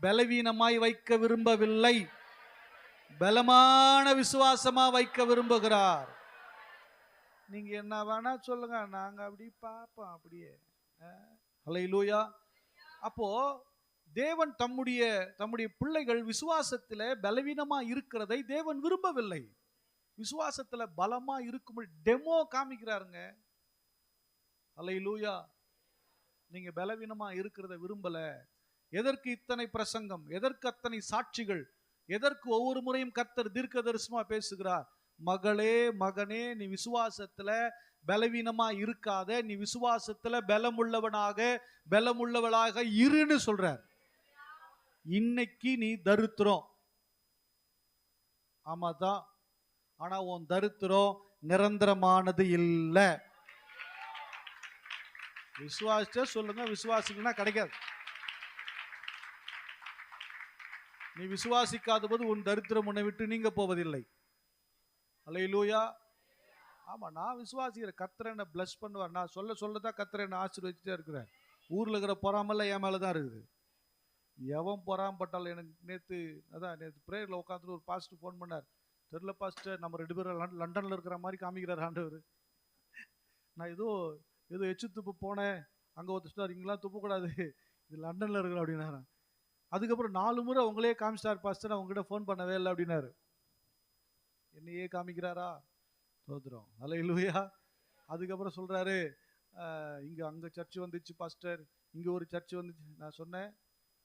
பலவீனமாய் வைக்க விரும்பவில்லை, பலமான விசுவாசமா வைக்க விரும்புகிறார். நீங்க என்ன வேணா சொல்லுங்க, நாங்க அப்படி பார்ப்போம் அப்படியே. அல்லேலூயா. அப்போ தேவன் தம்முடைய பிள்ளைகள் விசுவாசத்துல பலவீனமா இருக்கிறதை தேவன் விரும்பவில்லை. விசுவாசத்துல பலமா இருக்கும் டெமோ காமிக்கிறாருங்க. அல்லேலூயா. நீங்க பலவீனமா இருக்கிறத விரும்பல. எதற்கு இத்தனை பிரசங்கம், எதற்கு அத்தனை சாட்சிகள், எதற்கு ஒவ்வொரு முறையும் கர்த்தர் தீர்க்கதரிசனமா பேசுகிறார்? மகளே, மகனே, நீ விசுவாசத்துல பலவீனமா இருக்காத, நீ விசுவாசத்துல பலமுள்ளவளாக இருன்னு சொல்றார். இன்னைக்கு நீ தரித்திரம், ஆமாதான், ஆனா உன் தரித்திரம் நிரந்தரமானது இல்ல. விசுவாசிச்ச சொல்லுங்க, விசுவாசிக்கனா கிடைக்காது. நீ விசுவாசிக்காத போது உன் தரித்திரம் உன்னை விட்டு நீங்க போவதில்லை. அல்லேலூயா. ஆமா, நான் விசுவாசிக்கிறேன். கர்த்தர் என்ன பிளஸ் பண்ணுவார். நான் சொல்லதான் கர்த்தர் என்ன ஆசீர்வதிச்சுட்டே இருக்கிறேன். ஊர்ல இருக்கிற பொறாமல்ல என் மேலதான் இருக்குது. எவன் பொறாமப்பட்டாலும் எனக்கு நேற்று பிரேயர்ல உட்காந்துட்டு ஒரு பாஸ்டர் ஃபோன் பண்ணார். தெரியல பாஸ்டர், நம்ம 2 பேரும் லண்டன்ல இருக்கிற மாதிரி காமிக்கிறார் ஆண்டவர். நான் ஏதோ எச்சு துப்பு போனேன், அங்க ஒருத்தர் இங்கெல்லாம் துப்பக்கூடாது, இது லண்டன்ல இருக்கிற அப்படின்னாரு. அதுக்கப்புறம் 4 முறை உங்களே காமிச்சிட்டார் பாஸ்டர், நான் உங்ககிட்ட ஃபோன் பண்ணவே இல்லை அப்படின்னாரு. என்னையே காமிக்கிறாரா? தோத்துறோம். அல்லேலூயா. அதுக்கப்புறம் சொல்றாரு, இங்க அங்க சர்ச் வந்துச்சு பாஸ்டர், இங்க ஒரு சர்ச் வந்துச்சு. நான் சொன்னேன்,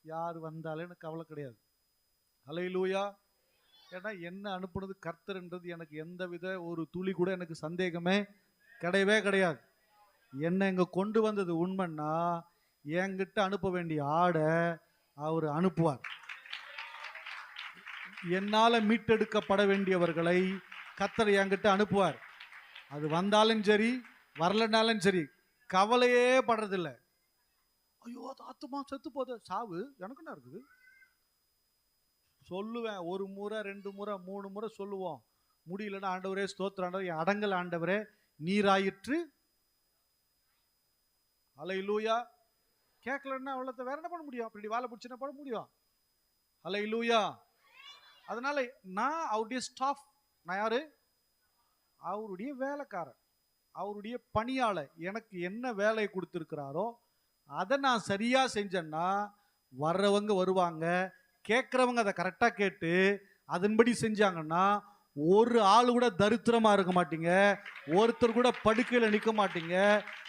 யார் வந்தாலும் எனக்கு கவலை கிடையாது. அல்லேலூயா. ஏன்னா என்ன அனுப்புனது கர்த்தர்ன்றது எனக்கு எந்தவித ஒரு துளி கூட எனக்கு சந்தேகமே கிடையவே கிடையாது. என்ன இங்க கொண்டு வந்தது உண்மைன்னா, என்கிட்ட அனுப்ப வேண்டிய ஆடை அவர் அனுப்புவார். என்னால மீட்டெடுக்கப்பட வேண்டியவர்களை கர்த்தர் என்கிட்ட அனுப்புவார். அது வந்தாலும் சரி, வரலனாலும் சரி, கவலையே படுறதில்லை. ஐயோ, அது ஆத்துமா செத்து போத, சாவு எனக்கு என்ன இருக்குது சொல்லுவேன். 1 முறை 2 முறை 3 முறை சொல்லுவோம். முடியலன்னா, ஆண்டவரே ஸ்தோத்திர ஆண்டவரே, என் அடங்கல் ஆண்டவரே நீராயிற்று. அல்லேலூயா. கேட்கலன்னா அவ்வளோத்த வேற என்ன பண்ண முடியும்? அப்படி வாழை பிடிச்சுன்னா பண்ண முடியும். அல்லேலூயா. அதனால நான் அவருடைய ஸ்டாஃப். நான் யாரு? அவருடைய வேலைக்காரன், அவருடைய பணியாளர். எனக்கு என்ன வேலை கொடுத்துருக்கிறாரோ அதை நான் சரியா செஞ்சேன்னா வர்றவங்க வருவாங்க, கேட்குறவங்க அதை கரெக்டாக கேட்டு அதன்படி செஞ்சாங்கன்னா ஒரு ஆள் கூட தரித்திரமா இருக்க மாட்டீங்க, ஒருத்தர் கூட படுக்கையில் நிற்க மாட்டீங்க,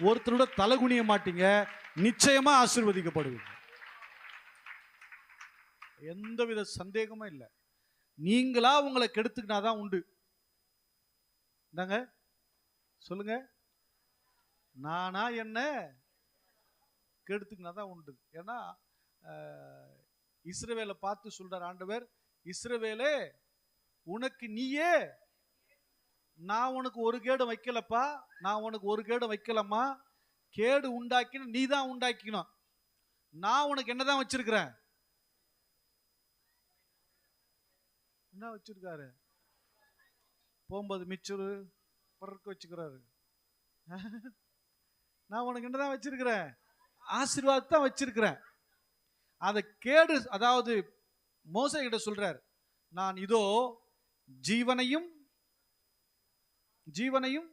ஒருத்தர் கூட தலகுனிய மாட்டீங்க, நிச்சயமா ஆசீர்வதிக்கப்படுவீங்க. எந்தவித சந்தேகமும் இல்லை. நீங்களா உங்களை கெடுத்துக்கினாதான் உண்டு. என்னங்க சொல்லுங்க? நானா என்ன கெடுத்துக்கினா தான் உண்டு. ஏன்னா இஸ்ரவேலை பார்த்து சொல்றார் ஆண்டவர், இஸ்ரவேலே உனக்கு நீயே, நான் உனக்கு ஒரு கேடு வைக்கலப்பா, நான் உனக்கு ஒரு கேடு வைக்கலம்மா, கேடு உண்டாக்கின நீ தான் உண்டாக்கிக்கணும். நான் உனக்கு என்னதான் வச்சிருக்கிறேன்? என்ன வச்சிருக்காரு? போகும்போது மிச்சரு பிறருக்கு வச்சுக்கிறாரு. நான் உனக்கு என்னதான் வச்சிருக்கிறேன்? ஆசீர்வாதத்தை தான் வச்சிருக்கிறேன். அதை கேடு, அதாவது மோசே கிட்ட சொல்றார், நான் இதோ ஜீவனையும் ஜீவனையும்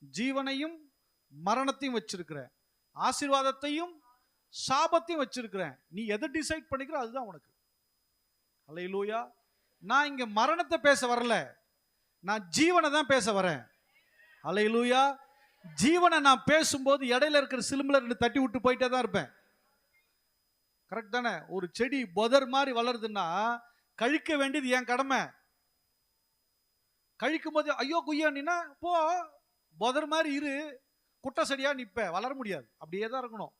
ஜீவனையும் மரணத்தையும் வச்சிருக்கிறேன், ஆசீர்வாதத்தையும் சாபத்தையும் வச்சிருக்கிறேன். நீ எதை டிசைட் பண்ணிக்கிற அதுதான் உனக்கு. அல்லேலூயா. நான் இங்க மரணத்தை பேச வரல, நான் ஜீவனை தான் பேச வரேன். அல்லேலூயா. ஜீவனை நான் பேசும்போது இடையில இருக்கிற சிலும்புல ரெண்டு தட்டி விட்டு போயிட்டே தான் இருப்பேன். கரெக்ட் தானே? ஒரு செடி பொதர் மாதிரி வளருதுன்னா கழிக்க வேண்டியது என் கடமை. கழிக்கும் போது ஐயோ குய்யா நீனா போ, பொதர் மாதிரி இரு, குட்டை செடியா நிப்ப, வளர முடியாது. அப்படியே தான் இருக்கணும்.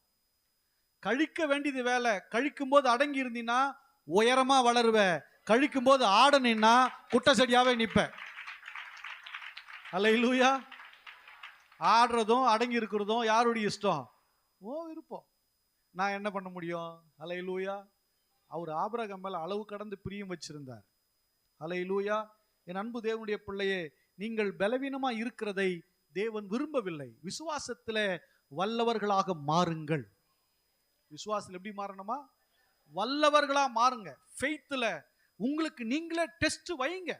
கழிக்க வேண்டியது வேலை. கழிக்கும் போது அடங்கி இருந்தீன்னா உயரமா வளருவ, கழிக்கும் போது ஆடனா குட்டை செடியாவே நிப்ப. அல்லேலூயா. ஆடுறதும் அடங்கி இருக்கிறதும் யாருடைய இஷ்டம்? ஓ விருப்பம். நான் என்ன பண்ண முடியும்? அல்லேலூயா. அவர் ஆபிரகாம் மேல அளவு கடந்து பிரியம் வச்சிருந்தார். அல்லேலூயா. என் அன்பு தேவனுடைய பிள்ளையே, நீங்கள் பலவீனமா இருக்கிறதை தேவன் விரும்பவில்லை. விசுவாசத்துல வல்லவர்களாக மாறுங்கள். விசுவாசத்துல எப்படி மாறணுமா? வல்லவர்களா மாறுங்க. ஃபெய்த்ல உங்களுக்கு நீங்களே டெஸ்ட் வைங்க.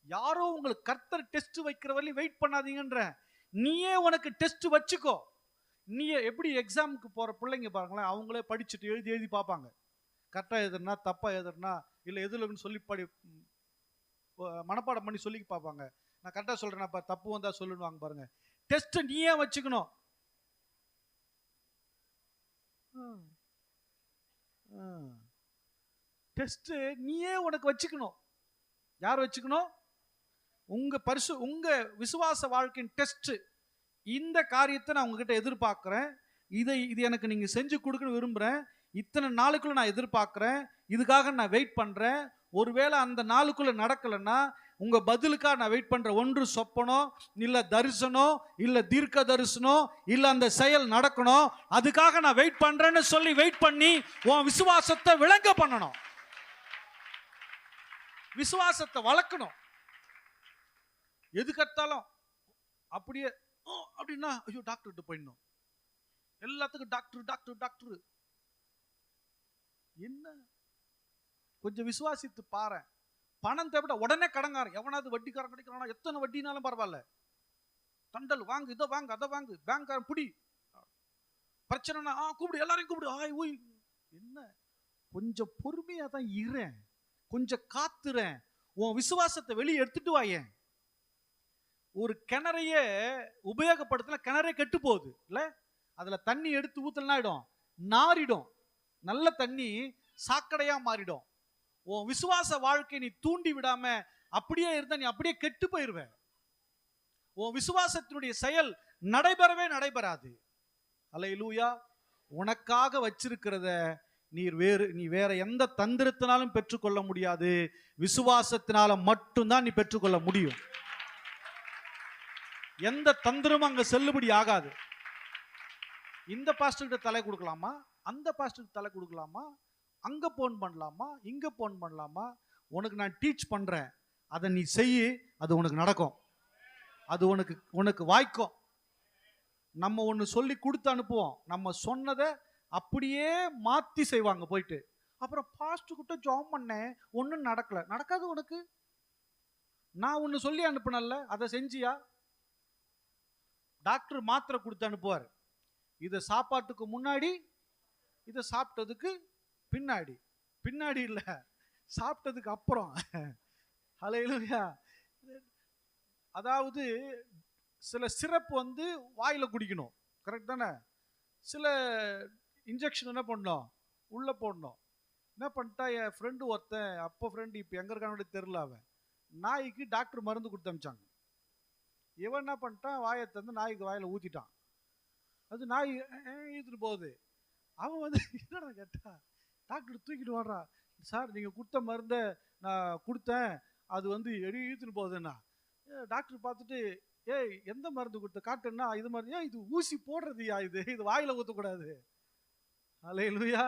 யாரோ உங்களுக்கு கர்த்தர் டெஸ்ட் வைக்கிற வரையும் வெயிட் பண்ணாதீங்கன்ற. நீயே உனக்கு டெஸ்ட் வச்சுக்கோ. நீயே எப்படி எக்ஸாமுக்கு போற பிள்ளைங்க பாருங்களேன், அவங்களே படிச்சுட்டு எழுதி எழுதி பார்ப்பாங்க. கரெக்டா எழுதுனா தப்பா எழுதுனா இல்லை எதுலன்னு சொல்லி மனப்பாடம் பண்ணி சொல்லி பார்ப்பாங்க. நான் கரெக்டா சொல்றேன், தப்பு வந்தா சொல்லுவாங்க பாருங்க. டெஸ்ட் நீயே வச்சுக்கணும். டெஸ்ட் நீயே உனக்கு வச்சுக்கணும். யார் வச்சுக்கணும்? உங்க விசுவாச வாழ்க்கையின் டெஸ்ட். இந்த காரியத்தை நான் உங்ககிட்ட எதிர்பார்க்கிறேன், இது எனக்கு நீங்க செஞ்சு கொடுக்கணும் விரும்புறேன், இத்தனை நாளுக்குள்ள நான் எதிர்பார்க்கிறேன், இதுக்காக நான் வெயிட் பண்றேன். ஒருவேளை அந்த நாளுக்குள்ள நடக்கலைன்னா உங்க பதிலுக்காக நான் வெயிட் பண்றேன். ஒன்று சொப்பனம், இல்ல தரிசனம், இல்ல தீர்க்க தரிசனம், இல்ல அந்த செயல் நடக்கணும், அதுக்காக நான் வெயிட் பண்றேன்னு சொல்லி வெயிட் பண்ணி உன் விசுவாசத்தை விளங்க பண்ணணும். விசுவாசத்தை வளர்க்கணும். எது கத்தாலும் அப்படியே அப்படின்னா ஐயோ டாக்டர்கிட்ட போயிடணும். எல்லாத்துக்கும் டாக்டர் டாக்டர் டாக்டர். என்ன கொஞ்சம் விசுவாசித்து பாரு. பணம் தேவைப்பட்ட உடனே கடங்காரன், எவனாவது வட்டிக்காரன் கிடைக்கிறானா, எத்தனை வட்டினாலும் பரவாயில்ல, தண்டல் வாங்கு, இதை வாங்கு, அதை வாங்கு, பேங்க்காரன் புடி, பிரச்சனைனா கூப்பிடு, எல்லாரையும் கூப்பிடு, ஆய் ஊய். என்ன கொஞ்சம் பொறுமையா தான் இருறேன், கொஞ்சம் காத்துறேன், உன் விசுவாசத்தை வெளியே எடுத்துட்டு வாயேன். ஒரு கிணறையே உபயோகப்படுத்தினா கிணறே கெட்டு போகுது இல்ல, அதுல தண்ணி எடுத்து ஊத்தலனா ஆயிடும், நாரிடும். நல்ல தண்ணி சாக்கடையா மாறிடும். உன் விசுவாச வாழ்க்கை நீ தூண்டி விடாம அப்படியே இருந்தா நீ அப்படியே கெட்டு போயிருவ. உன் விசுவாசத்தினுடைய செயல் நடைபெறவே நடைபெறாது. அல்லேலூயா. உனக்காக வச்சிருக்கிறத நீ வேற எந்த தந்திரத்தினாலும் பெற்றுக்கொள்ள முடியாது. விசுவாசத்தினால மட்டும்தான் நீ பெற்றுக்கொள்ள முடியும். எந்த தந்திரமும் அங்க செல்லுபடி ஆகாது. இந்த பாஸ்டர்கிட்ட தலை கொடுக்கலாமா, அந்த பாஸ்டருக்கு தலை கொடுக்கலாமா, அங்க போன் பண்ணலாமா, இங்க போன் பண்ணலாமா, உனக்கு நான் டீச் பண்றேன், அதை நீ செய்யி, அது உனக்கு நடக்கும், அது உனக்கு வாய்க்கும். நம்ம ஒன்று சொல்லி கொடுத்து அனுப்புவோம், நம்ம சொன்னதை அப்படியே மாத்தி செய்வாங்க போயிட்டு. அப்புறம் பாஸ்டர் கிட்ட ஜாம் பண்ணேன், ஒன்றும் நடக்காது உனக்கு. நான் ஒன்று சொல்லி அனுப்புனல்ல, அதை செஞ்சியா? டாக்டர் மாத்திரை கொடுத்து அனுப்புவார், இதை சாப்பாட்டுக்கு முன்னாடி, இதை சாப்பிட்டதுக்கு பின்னாடி. பின்னாடி இல்ல, சாப்பிட்டதுக்கு அப்புறம். ஹல்லேலூயா. அதாவது சில சிரப் வாயில குடிக்கணும், கரெக்ட் தானே? சில இன்ஜெக்ஷன் என்ன பண்ணணும், உள்ள போடணும். என்ன பண்ணிட்டா, என் ஃப்ரெண்டு ஒருத்தன், அப்போ ஃப்ரெண்டு இப்போ எங்க இருக்கானோட தெரியல, அவன் நாய்க்கு டாக்டர் மருந்து கொடுத்து அனுப்பிச்சாங்க. இவன் என்ன பண்ணிட்டான், வாயை தந்து நாய்க்கு வாயில ஊத்திட்டான். அது நாய் ஈத்துட்டு போகுது. அவன் வந்து என்னடா கேட்டா, டாக்டர் தூக்கிட்டு வாடுறா, சார் நீங்கள் கொடுத்த மருந்தை நான் கொடுத்தேன், அது வந்து ஈத்துட்டு போகுதுன்னா. டாக்டர் பார்த்துட்டு, ஏய் எந்த மருந்து கொடுத்த காட்டுன்னா, இது மருந்து. ஏன் இது ஊசி போடுறதுயா, இது வாயில ஊற்றக்கூடாது. அல்லேலூயா.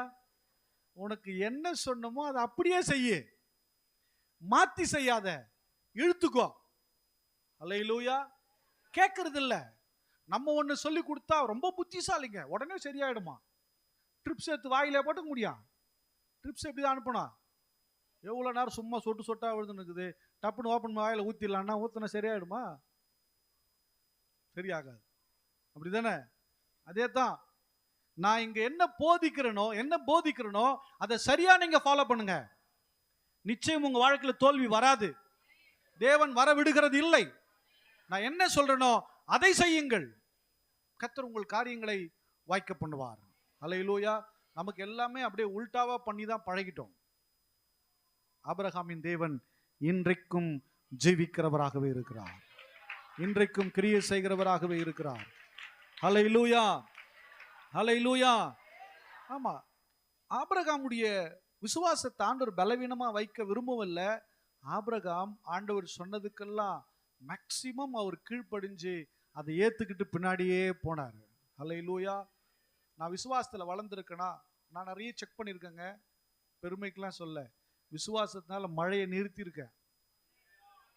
உனக்கு என்ன சொன்னமோ அதை அப்படியே செய்யு, மாத்தி செய்யாத, இழுத்துக்கோ. அல்லேலூயா. கேட்கறது இல்லை. நம்ம ஒன்று சொல்லி கொடுத்தா ரொம்ப புத்திசாலிங்க, உடனே சரியாயிடுமா. ட்ரிப்ஸ் எடுத்து வாயிலே போட்டுக்க முடியும். ட்ரிப்ஸ் எப்படி தான் அனுப்பணும்? எவ்வளோ நேரம் சும்மா சொட்டு சொட்டா விழுதுன்னு இருக்குது, டப்புன்னு ஓப்பன் வாயில ஊற்றிடலான்னா ஊற்றினா சரியாயிடுமா? சரியாகாது. அப்படி தானே? அதே தான் நான் இங்க என்ன போதிக்கிறேனோ அதை சரியா நீங்க ஃபாலோ பண்ணுங்க. நிச்சயம் உங்க வாழ்க்கையில் தோல்வி வராது. தேவன் வர விடுகிறது இல்லை. நான் என்ன சொல்றேனோ அதை செய்யுங்கள். கர்த்தர் உங்கள் காரியங்களை வாய்க்க பண்ணுவார். அல்லேலூயா. நமக்கு எல்லாமே அப்படியே உல்டாவா பண்ணி தான் பழகிட்டோம். ஆபிரகாமின் தேவன் இன்றைக்கும் ஜீவிக்கிறவராகவே இருக்கிறார். இன்றைக்கும் கிரியை செய்கிறவராகவே இருக்கிறார். அல்லேலூயா, அல்லேலூயா. ஆமா, ஆபிரகாமுடைய விசுவாசத்தை ஆண்டவர் பலவீனமா வைக்க விரும்பவில்லை. ஆபிரகாம் ஆண்டவர் சொன்னதுக்கெல்லாம் மேக்சிமம் அவர் கீழ்ப்படிஞ்சு அதை ஏத்துக்கிட்டு பின்னாடியே போனார். அல்லேலூயா. நான் விசுவாசத்துல வளர்ந்துருக்கேனா? நான் நிறைய செக் பண்ணியிருக்கேங்க, பெருமைக்கெல்லாம் சொல்ல. விசுவாசத்தினால மழையை நிறுத்தியிருக்கேன்.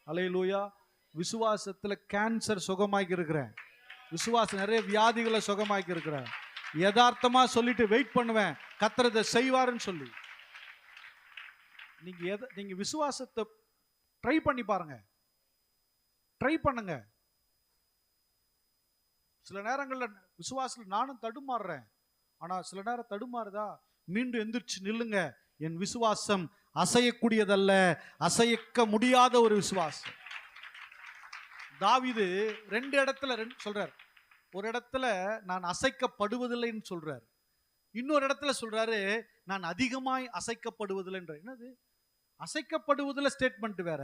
அல்லேலூயா. விசுவாசத்துல கேன்சர் சுகமாக்கி இருக்கிறேன். விசுவாசம் நிறைய வியாதிகளை சுகமாக்கி இருக்கிறேன். யதார்த்தமா சொல்லிட்டு வெயிட் பண்ணுவேன், கர்த்தர் இதை செய்வாருன்னு சொல்லி. நீங்க விசுவாசத்தை ட்ரை பண்ணி பாருங்க, ட்ரை பண்ணுங்க. சில நேரங்களில் விசுவாசத்தில் நானும் தடுமாறுறேன். ஆனா சில நேரம் தடுமாறுதா, மீண்டும் எந்திரிச்சு நில்லுங்க. என் விசுவாசம் அசையக்கூடியதல்ல, அசைக்க முடியாத ஒரு விசுவாசம். தாவீது ரெண்டு இடத்துல சொல்றார். ஒரு இடத்துல நான் அசைக்கப்படுவதில்லைன்னு சொல்றார், இன்னொரு இடத்துல சொல்றாரு நான் அதிகமாய் அசைக்கப்படுவதில்லைன்ற. என்னது அசைக்கப்படுவதில்லை? ஸ்டேட்மெண்ட் வேற.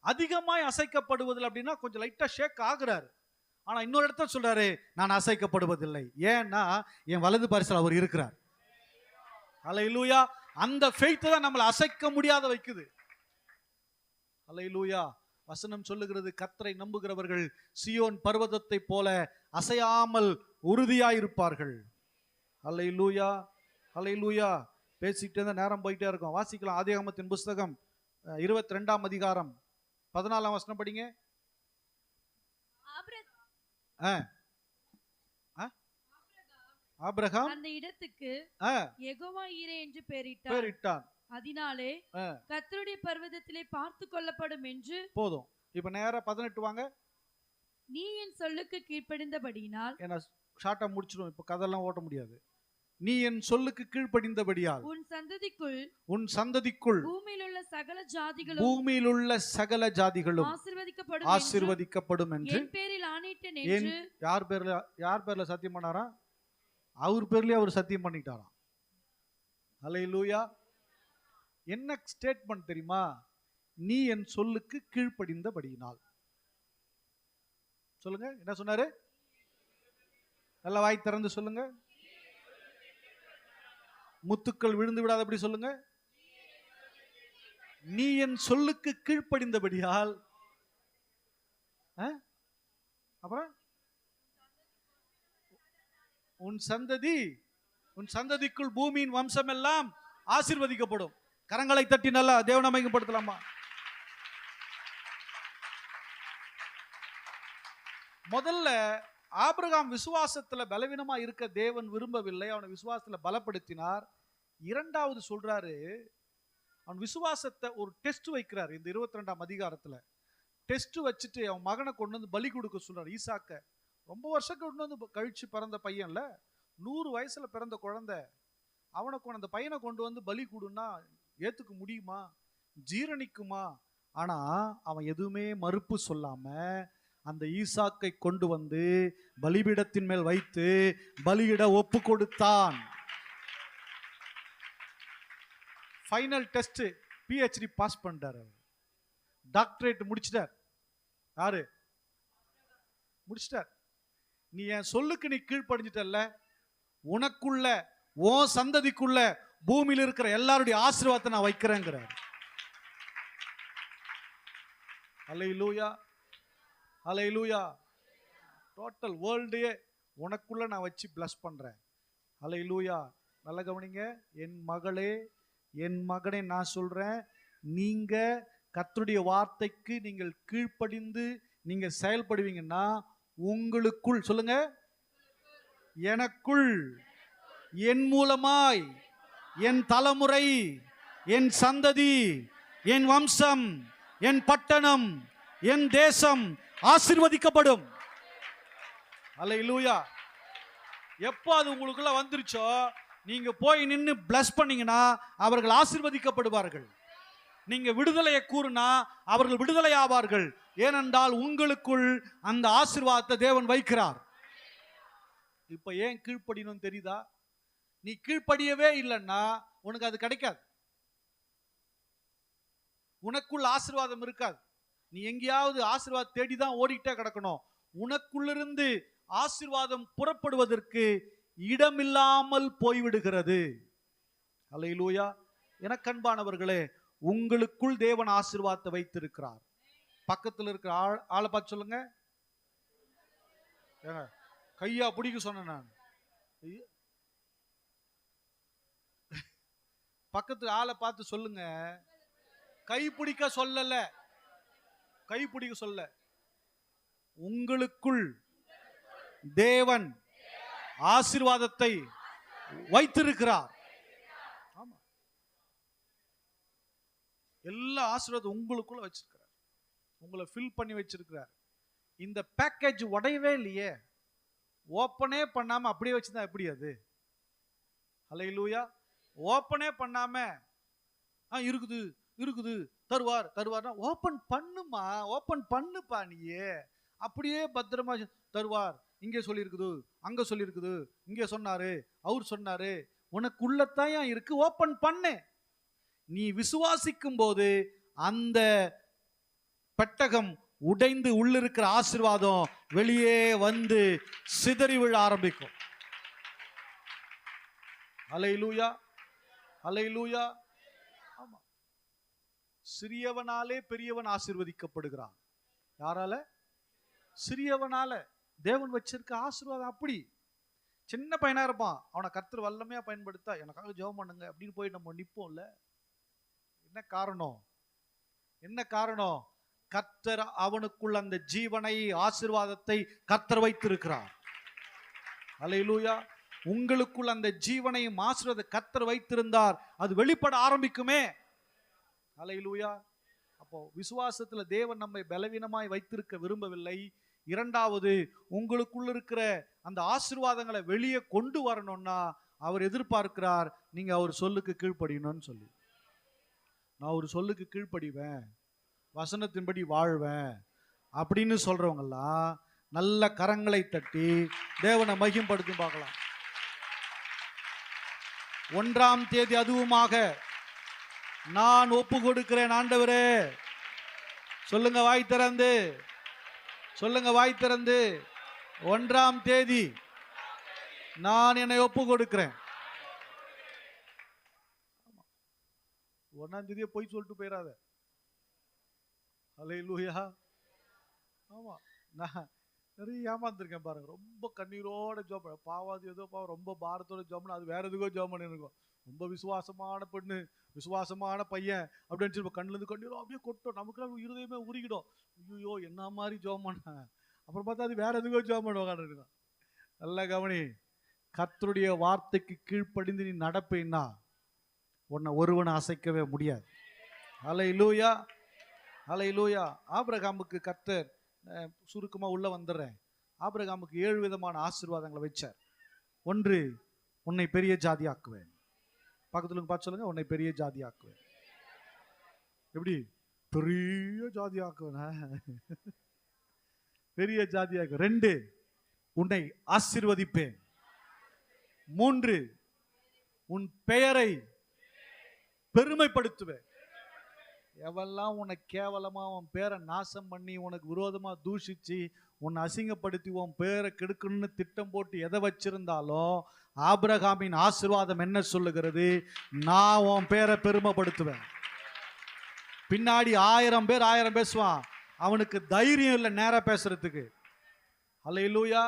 அதிகமாய் அசைக்கப்படுவதில்லை அப்படின்னா கொஞ்சம் லைட்டா ஷேக் ஆகுறாரு. ஆனா இன்னொரு இடத்துல சொல்றாரு நான் அசைக்கப்படுவதில்லை. ஏன்னா என் வலது பரிசில் அவர் இருக்கிறார். அல்லேலூயா. அந்த ஃபெய்த் தான் நம்மளை அசைக்க முடியாத வைக்குது. அல்லேலூயா. வசனம் சொல்லுகிறது, கர்த்தரை நம்புகிறவர்கள் சியோன் பர்வதத்தை போல அசையாமல் உறுதியாயிருப்பார்கள். அல்லேலூயா, அல்லேலூயா. பேசிக்கிட்டே தான் நேரம் போயிட்டே இருக்கும். வாசிக்கலாம். ஆதியாகமத்தின் புஸ்தகம் 22ஆம் அதிகாரம் 14ஆம் வசனம் படிங்க. ஆபிரகாம் அந்த இடத்துக்கு யெகோவா ஈரே என்று பெயரிட்டான். அதனாலே கர்த்தருடைய பர்வதத்திலே பார்த்து கொள்ளப்படும் என்று. போதும். இப்ப நேரா 18 வாங்க. நீ என் சொல்லுக்கு கீழ்ப்படிந்தபடியினால். என்ன ஷார்ட்டா முடிச்சிடும், இப்ப கதெல்லாம் ஓட்ட முடியாது. நீ என் சொல்லுக்கு கீழ்ப்படிந்தபடியால் உன் சந்ததிக்குள் பூமியில் உள்ள சகல ஜாதிகளும் ஆசீர்வதிக்கப்படும் என்று யார் பேர்ல சத்தியம் பண்ணாரா? அவர் பேர்லயே அவர் சத்தியம் பண்ணிட்டாராம். அல்லேலூயா. என்ன ஸ்டேட்மெண்ட் தெரியுமா? நீ என் சொல்லுக்கு கீழ்ப்படிந்தபடியினால். சொல்லுங்க, என்ன சொன்னாரு? நல்ல வாய் திறந்து சொல்லுங்க. முத்துக்கள் விழுந்து விடாதபடி சொல்லுங்க. நீ என் சொல்லுக்கு கீழ்ப்படிந்தபடியால். அப்புறம் உன் சந்ததிக்குள் பூமியின் வம்சம் எல்லாம் ஆசீர்வதிக்கப்படும். கரங்களை தட்டி நல்லா தேவனை மகிமைப்படுத்தலாமா? முதல்ல ஆபிரகாம் விசுவாசத்துல பலவீனமா இருக்க தேவன் விரும்பவில்லை, அவனை விசுவாசத்துல பலப்படுத்தினார். இரண்டாவது சொல்றாரு, அவன் விசுவாசத்தை ஒரு டெஸ்ட் வைக்கிறார். இந்த 22ஆம் அதிகாரத்துல டெஸ்ட் வச்சுட்டு அவன் மகனை கொண்டு வந்து பலி கொடுக்க சொல்றாரு. ஈசாக்க ரொம்ப வருஷம் கொண்டு வந்து கழிச்சு பிறந்த பையன்ல, 100 வயசுல பிறந்த குழந்தை. அவனுக்கு அந்த பையனை கொண்டு வந்து பலி கொடுன்னா ஏத்துக்க முடியுமா? ஜீரணிக்குமா? ஆனா அவன் எதுவுமே மறுப்பு சொல்லாம அந்த ஈசாக்கை கொண்டு வந்து பலிபீடத்தின் மேல் வைத்து பலியிட ஒப்பு கொடுத்தான். ஃபைனல் டெஸ்ட் PhD பாஸ் பண்ணிட்டார். டாக்டரேட் முடிச்சிட்டார். யாரு? முடிச்சிட்டார். நீ என் சொல்லுக்கு நீ கீழ்ப்படிஞ்சிட்டல்ல, உனக்குள்ள உன் சந்ததிக்குள்ள பூமியில் இருக்கிற எல்லாருடைய ஆசீர்வாதத்தை நான் வைக்கிறேங்கிறார். அல்லேலூயா, அல்லேலூயா. டோட்டல் வேர்ல்டையே உனக்குள்ள நான் வச்சு பிளஸ் பண்றேன். அல்லேலூயா. நல்ல கவனிங்க, என் மகளே, என் மகனே, நான் சொல்றேன், நீங்க கர்த்தருடைய வார்த்தைக்கு நீங்கள் கீழ்ப்படிந்து நீங்க செயல்படுவீங்கன்னா உங்களுக்குள், சொல்லுங்க, எனக்குள், என் மூலமாய், என் தலைமுறை, என் சந்ததி, என் வம்சம், என் பட்டணம், என் தேசம் ஆசீர்வதிக்கப்படும். அல்லேலூயா. எப்போ அது உங்களுக்குள்ள வந்துருச்சோ நீங்க போய் நின்று பிளஸ் பண்ணீங்கன்னா அவர்கள் ஆசீர்வதிக்கப்படுவார்கள். நீங்க விடுதலையை கூறுனா அவர்கள் விடுதலை ஆவார்கள். ஏனென்றால் உங்களுக்குள் அந்த ஆசீர்வாதத்தை தேவன் வைக்கிறார். இப்ப ஏன் கீழ்ப்படியணும் தெரியுதா? நீ கீழ்ப்படியவே இல்லைன்னா உனக்கு அது கிடைக்காது. உனக்குள் ஆசீர்வாதம் இருக்காது. நீ எங்கேயாவது ஆசீர்வாதம் தேடிதான் ஓடிட்டே கிடக்கணும். உனக்குள்ளிருந்து ஆசீர்வாதம் புறப்படுவதற்கு இடமில்லாமல் போய்விடுகிறது. அல்லேலூயா. எனக்கு அன்பானவர்களே, உங்களுக்குள் தேவன் ஆசீர்வாதத்தை வைத்திருக்கிறார். பக்கத்தில் இருக்கிற ஆளை பார்த்து சொல்லுங்க, கையா பிடிக்க சொன்னேன் நான். பக்கத்து ஆளை பார்த்து சொல்லுங்க, கை பிடிக்க சொல்லல, கை பிடிக்க சொல்ல, உங்களுக்குள் தேவன் ஆசீர்வாதத்தை வைத்திருக்கிறார். ஆமா, எல்லா ஆசீர்வாதம் உங்களுக்குள்ள வச்சிருக்கிறார். உங்களை ஃபில் பண்ணி வச்சிருக்கிறார். இந்த பேக்கேஜ் உடையவே இல்லையே, ஓப்பனே பண்ணாம அப்படியே வச்சுதான் எப்படி அது? அல்லேலூயா. ஓப்பனே பண்ணாம இருக்குது இருக்குது தருவார் தருவார்னா ஓப்பன் பண்ணுமா, ஓப்பன் பண்ணுப்பா. நீயே அப்படியே பத்திரமா தருவார், இங்கே சொல்லியிருக்குது, அங்க சொல்லியிருக்குது, இங்கே சொன்னாரு, அவர் சொன்னாரு, உனக்குள்ளத்தான் இருக்கு, ஓப்பன் பண்ணு. நீ விசுவாசிக்கும் போது அந்த பெட்டகம் உடைந்து உள்ளிருக்கிற ஆசீர்வாதம் வெளியே வந்து சிதறி விழ ஆரம்பிக்கும். அல்லேலூயா, அல்லேலூயா. ஆமா, சிறியவனாலே பெரியவன் ஆசீர்வதிக்கப்படுகிறான். யாரால? சிறியவனால. தேவன் வச்சிருக்க ஆசீர்வாதம் அப்படி. சின்ன பையனா இருப்பான், அவனை கர்த்தர் வல்லமையா பயன்படுத்தா, எனக்காக ஜெபம் பண்ணுங்க அப்படின்னு போய் நம்ம நிப்போம்ல. என்ன காரணம்? என்ன காரணம்? கர்த்தர் அவனுக்குள் அந்த ஜீவனை, ஆசீர்வாதத்தை கர்த்தர் வைத்திருக்கிறார். அல்லேலூயா. உங்களுக்குள் அந்த ஜீவனையும் ஆசீர்வாதத்தை கர்த்தர் வைத்திருந்தார், அது வெளிப்பட ஆரம்பிக்குமே. அல்லேலூயா. அப்போ விசுவாசத்துல தேவன் நம்மை பலவீனமாய் வைத்திருக்க விரும்பவில்லை. இரண்டாவது, உங்களுக்குள்ள இருக்கிற அந்த ஆசீர்வாதங்களை வெளியே கொண்டு வரணும்னா அவர் எதிர்பார்க்கிறார் நீங்க அவர் சொல்லுக்கு கீழ்ப்படியணும்னு சொல்லி. நான் ஒரு சொல்லுக்கு கீழ்ப்படிவேன், வசனத்தின்படி வாழ்வேன் அப்படின்னு சொல்றவங்கெல்லாம் நல்ல கரங்களை தட்டி தேவனை மகிமைப்படுத்தி பார்க்கலாம். 1ஆம் தேதி அதுவுமாக நான் ஒப்பு கொடுக்கிறேன் ஆண்டவரே. சொல்லுங்க வாய் திறந்து, சொல்லுங்க வாய் திறந்து. 1ஆம் தேதி நான் என்னை ஒப்பு கொடுக்கிறேன். 1ஆம் தேதியை போய் சொல்லிட்டு போயிடாத. அல்லேலூயா. ஆமா, நான் நிறைய ஏமாந்துருக்கேன் பாருங்க. ரொம்ப கண்ணீரோட ஜோம், பாவாது ஏதோ பாவம், ரொம்ப பாரத்தோட ஜோம்னு அது வேற எதுக்கோ ஜோம் பண்ணிருக்கோம். ரொம்ப விசுவாசமான பெண்ணு, விசுவாசமான பையன் அப்படின்னு சொல்லி கண்ணுலேருந்து கண்ணீரோ அப்படியே கொட்டும். நமக்கு இருதயமே உருகிடும். ஐயோ என்ன மாதிரி ஜோம் பண்ண, அப்புறம் பார்த்தா அது வேற எதுக்கோ ஜோம் பண்ண உட்காந்துருக்கோம். நல்ல கவனி, கர்த்தருடைய வார்த்தைக்கு கீழ்ப்படிந்து நீ நடப்பேன்னா உன்னை ஒருவனை அசைக்கவே முடியாது. அல்லேலூயா, அல்லேலூயா. ஆபிரகாமுக்கு கர்த்தர், சுருக்கமா உள்ள வந்துடுறேன், ஆபிரகாமுக்கு 7 விதமான ஆசீர்வாதங்களை வச்சார். 1, உன்னை பெரிய ஜாதி ஆக்குவேன். பக்கத்துல பார்த்து சொல்லுங்க, உன்னை பெரிய ஜாதி ஆக்குவேன். எப்படி பெரிய ஜாதி ஆக்குவேன்? பெரிய ஜாதி ஆக்கு. 2, உன்னை ஆசீர்வதிப்பேன். 3, உன் பெயரை பெருமைப்படுத்துவேன். எவெல்லாம் உன்னை கேவலமா உன் பேரை நாசம் பண்ணி உனக்கு விரோதமா தூஷிச்சு உன்னை அசிங்கப்படுத்தி உன் பேரை கெடுக்கணும்னு திட்டம் போட்டு எதை வச்சிருந்தாலும் ஆபிரகாமின் ஆசீர்வாதம் என்ன சொல்லுகிறது? நான் உன் பேரை பெருமைப்படுத்துவேன். பின்னாடி 1000 பேர் 1000 பேசுவான், அவனுக்கு தைரியம் இல்லை நேரா பேசுறதுக்கு. அல்லேலூயா.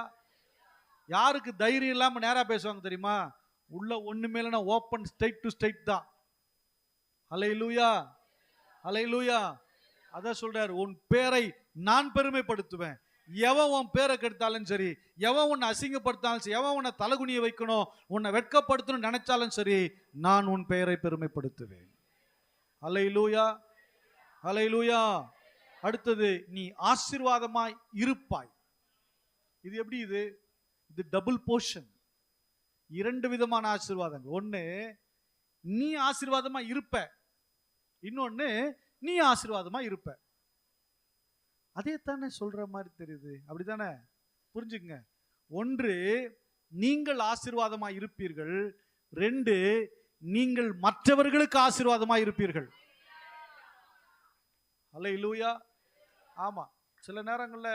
யாருக்கு தைரியம் இல்லாம நேரா பேசுவாங்க தெரியுமா? உள்ள ஒண்ணுமே இல்லைன்னா ஓப்பன் ஸ்ட்ரைட் டு ஸ்ட்ரைட் தான். அல்லேலூயா, அல்லேலூயா. அதான் சொல்றாரு, உன் பேரை நான் பெருமைப்படுத்துவேன். எவன் உன் பேரை கெடுத்தாலும் சரி, எவன் உன்னை அசிங்கப்படுத்தாலும் சரி, எவன் உன்னை தலகுனிய வைக்கணும், உன்னை வெட்கப்படுத்தணும் நினைச்சாலும் சரி, நான் உன் பெயரை பெருமைப்படுத்துவேன். அல்லேலூயா, அல்லேலூயா. அடுத்தது, நீ ஆசீர்வாதமாய் இருப்பாய். இது எப்படி? இது டபுள் போர்ஷன். 2 விதமான ஆசீர்வாதங்கள். ஒன்னு, நீ ஆசீர்வாதமா இருப்ப. இன்னொன்னு, நீ ஆசீர்வாதமா இருப்ப. அதே தானே சொல்ற மாதிரி தெரியுது, அப்படித்தானே? புரிஞ்சுக்குங்க. 1, நீங்கள் ஆசீர்வாதமா இருப்பீர்கள். 2, நீங்கள் மற்றவர்களுக்கு ஆசீர்வாதமா இருப்பீர்கள். அல்லேலூயா. ஆமா, சில நேரங்கள்ல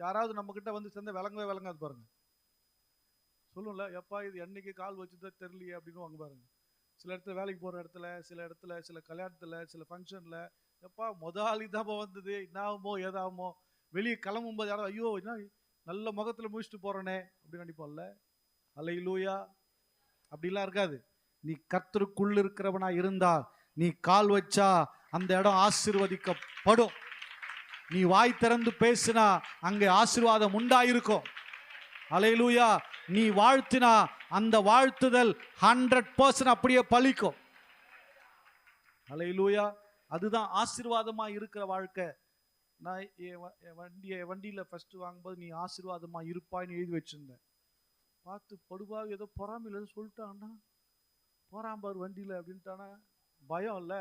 யாராவது நம்ம கிட்ட வந்து சேர்ந்து விளங்காது பாருங்க. சொல்லும்ல, எப்பா இது என்னைக்கு கால் வச்சுதான் தெரியலையே அப்படின்னு வாங்க பாருங்க. சில இடத்துல வேலைக்கு போற இடத்துல, சில இடத்துல, சில கல்யாணத்துல, சில ஃபங்க்ஷன்ல, எப்பா முதலாளி தான் வந்தது, என்ன ஆகுமோ ஏதாகுமோ. வெளியே கிளம்பும் போது யாராவது, ஐயோ என்ன நல்ல முகத்துல முடிச்சுட்டு போறனே அப்படின்னு நினைப்போம்ல. அல்லேலூயா. அப்படிலாம் இருக்காது. நீ கர்த்தருக்குள்ள இருக்கிறவனா இருந்தால் நீ கால் வச்சா அந்த இடம் ஆசீர்வதிக்கப்படும். நீ வாய் திறந்து பேசினா அங்கே ஆசீர்வாதம் உண்டாயிருக்கும். அல்லேலூயா. நீ வாழ்த்தினா அந்த வாழ்த்துதல் 100% அப்படியே பலிக்கும். அல்லேலூயா. அதுதான் ஆசீர்வாதமா இருக்கிற வாழ்க்கை. நான் வண்டியில ஃபர்ஸ்ட் வாங்கும்போது நீ ஆசீர்வாதமா இருப்பாய்னு எழுதி வச்சிருந்தேன். பார்த்து படுவா ஏதோ பொறாமையில ஏதோ சொல்லிட்டான்னா, போறாம்பார் வண்டியில அப்படின்ட்டானா, பயம் இல்ல.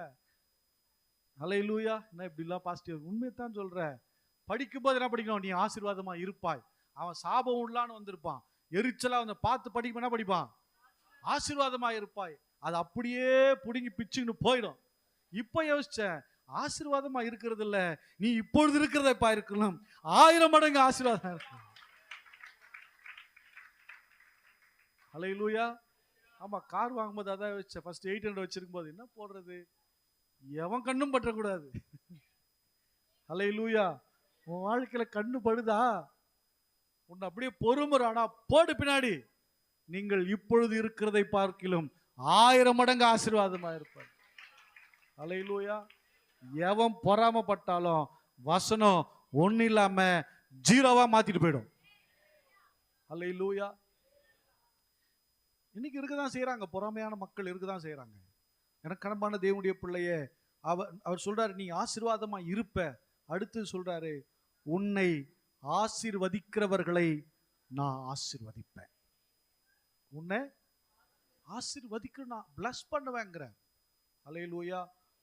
அல்லேலூயா. என்ன இப்படிலாம் பாசிட்டிவ்? உண்மையத்தான் சொல்ற. படிக்கும்போது என்ன படிக்கணும்? நீ ஆசீர்வாதமா இருப்பாய். அவன் சாபம் உள்ளான்னு வந்திருப்பான், எரிச்சலா வந்து பார்த்து படிக்க படிப்பான், ஆசீர்வாதமா இருப்பாய். அது அப்படியே புடுங்கி பிச்சுன்னு போயிடும். இப்ப யோசிச்சேன், ஆசீர்வாதமா இருக்கிறது இல்ல, நீ இப்பொழுது இருக்கிறத இப்ப இருக்கலாம் 1000 மடங்கு ஆசீர்வாதம் இருக்கும். அல்லேலூயா. ஆமா, கார் வாங்கும்போது அதான் யோசிச்சேன். ஃபர்ஸ்ட் 800 வச்சிருக்கும் போது என்ன போடுறது, எவன் கண்ணும் பற்றக்கூடாது. அல்லேலூயா. உன் வாழ்க்கையில கண்ணு படுதா, உன்னை அப்படியே பொறுமுறானா போடு பின்னாடி. நீங்கள் இப்பொழுது இருக்கிறதை பார்க்கிலும் 1000 மடங்கு ஆசீர்வாதமா இருப்பார். அல்லேலூயா. எவன் பொறாமப்பட்டாலும் வசனம் ஒண்ணு இல்லாம 0வா மாத்திட்டு போயிடும். அல்லேலூயா. இன்னைக்கு இருக்கதான் செய்யறாங்க, பொறாமையான மக்கள் இருக்கதான் செய்யறாங்க. எனக்கு கனமான தேவனுடைய பிள்ளைய, அவர் சொல்றாரு நீ ஆசீர்வாதமா இருப்ப. அடுத்து சொல்றாரு, உன்னை ஆசீர்வதிக்கிறவர்களை நான் ஆசீர்வதிப்பேன். உன்னை ஆசீர்வதிக்க நான் பிளஸ் பண்ணுவேங்கிற. அல்லேலூயா.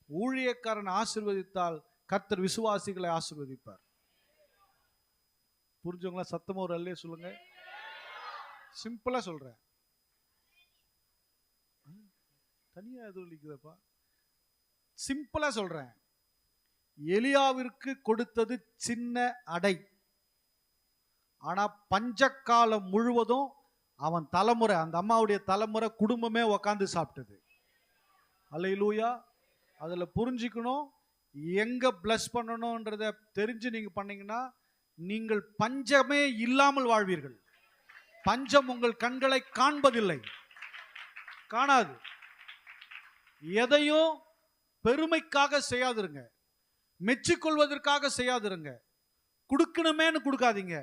ஊழியக்காரன் ஆசீர்வதித்தால் கர்த்தர் விசுவாசிகளை ஆசீர்வதிப்பார். புரிஞ்சவங்களா? சத்தமா ஒரு அல்லே சொல்லுங்க. சிம்பிளா சொல்றேன், தனியா எதிரொலிக்குதப்பா. சிம்பிளா சொல்றேன். எலியாவிற்கு கொடுத்தது சின்ன அடை, ஆனா பஞ்சக்காலம் முழுவதும் அவன் தலைமுறை, அந்த அம்மாவுடைய தலைமுறை குடும்பமே உக்காந்து சாப்பிட்டது. அல்லேலூயா. அதுல புரிஞ்சுக்கணும், எங்க பிளஸ் பண்ணணும்ன்றத தெரிஞ்சு நீங்க பண்ணீங்கன்னா நீங்கள் பஞ்சமே இல்லாமல் வாழ்வீர்கள். பஞ்சம் உங்கள் கண்களை காண்பதில்லை, காணாது. எதையும் பெருமைக்காக செய்யாதிருங்க, மெச்சிக்கொள்வதற்காக செய்யாதிருங்க, கொடுக்கணுமேன்னு கொடுக்காதீங்க.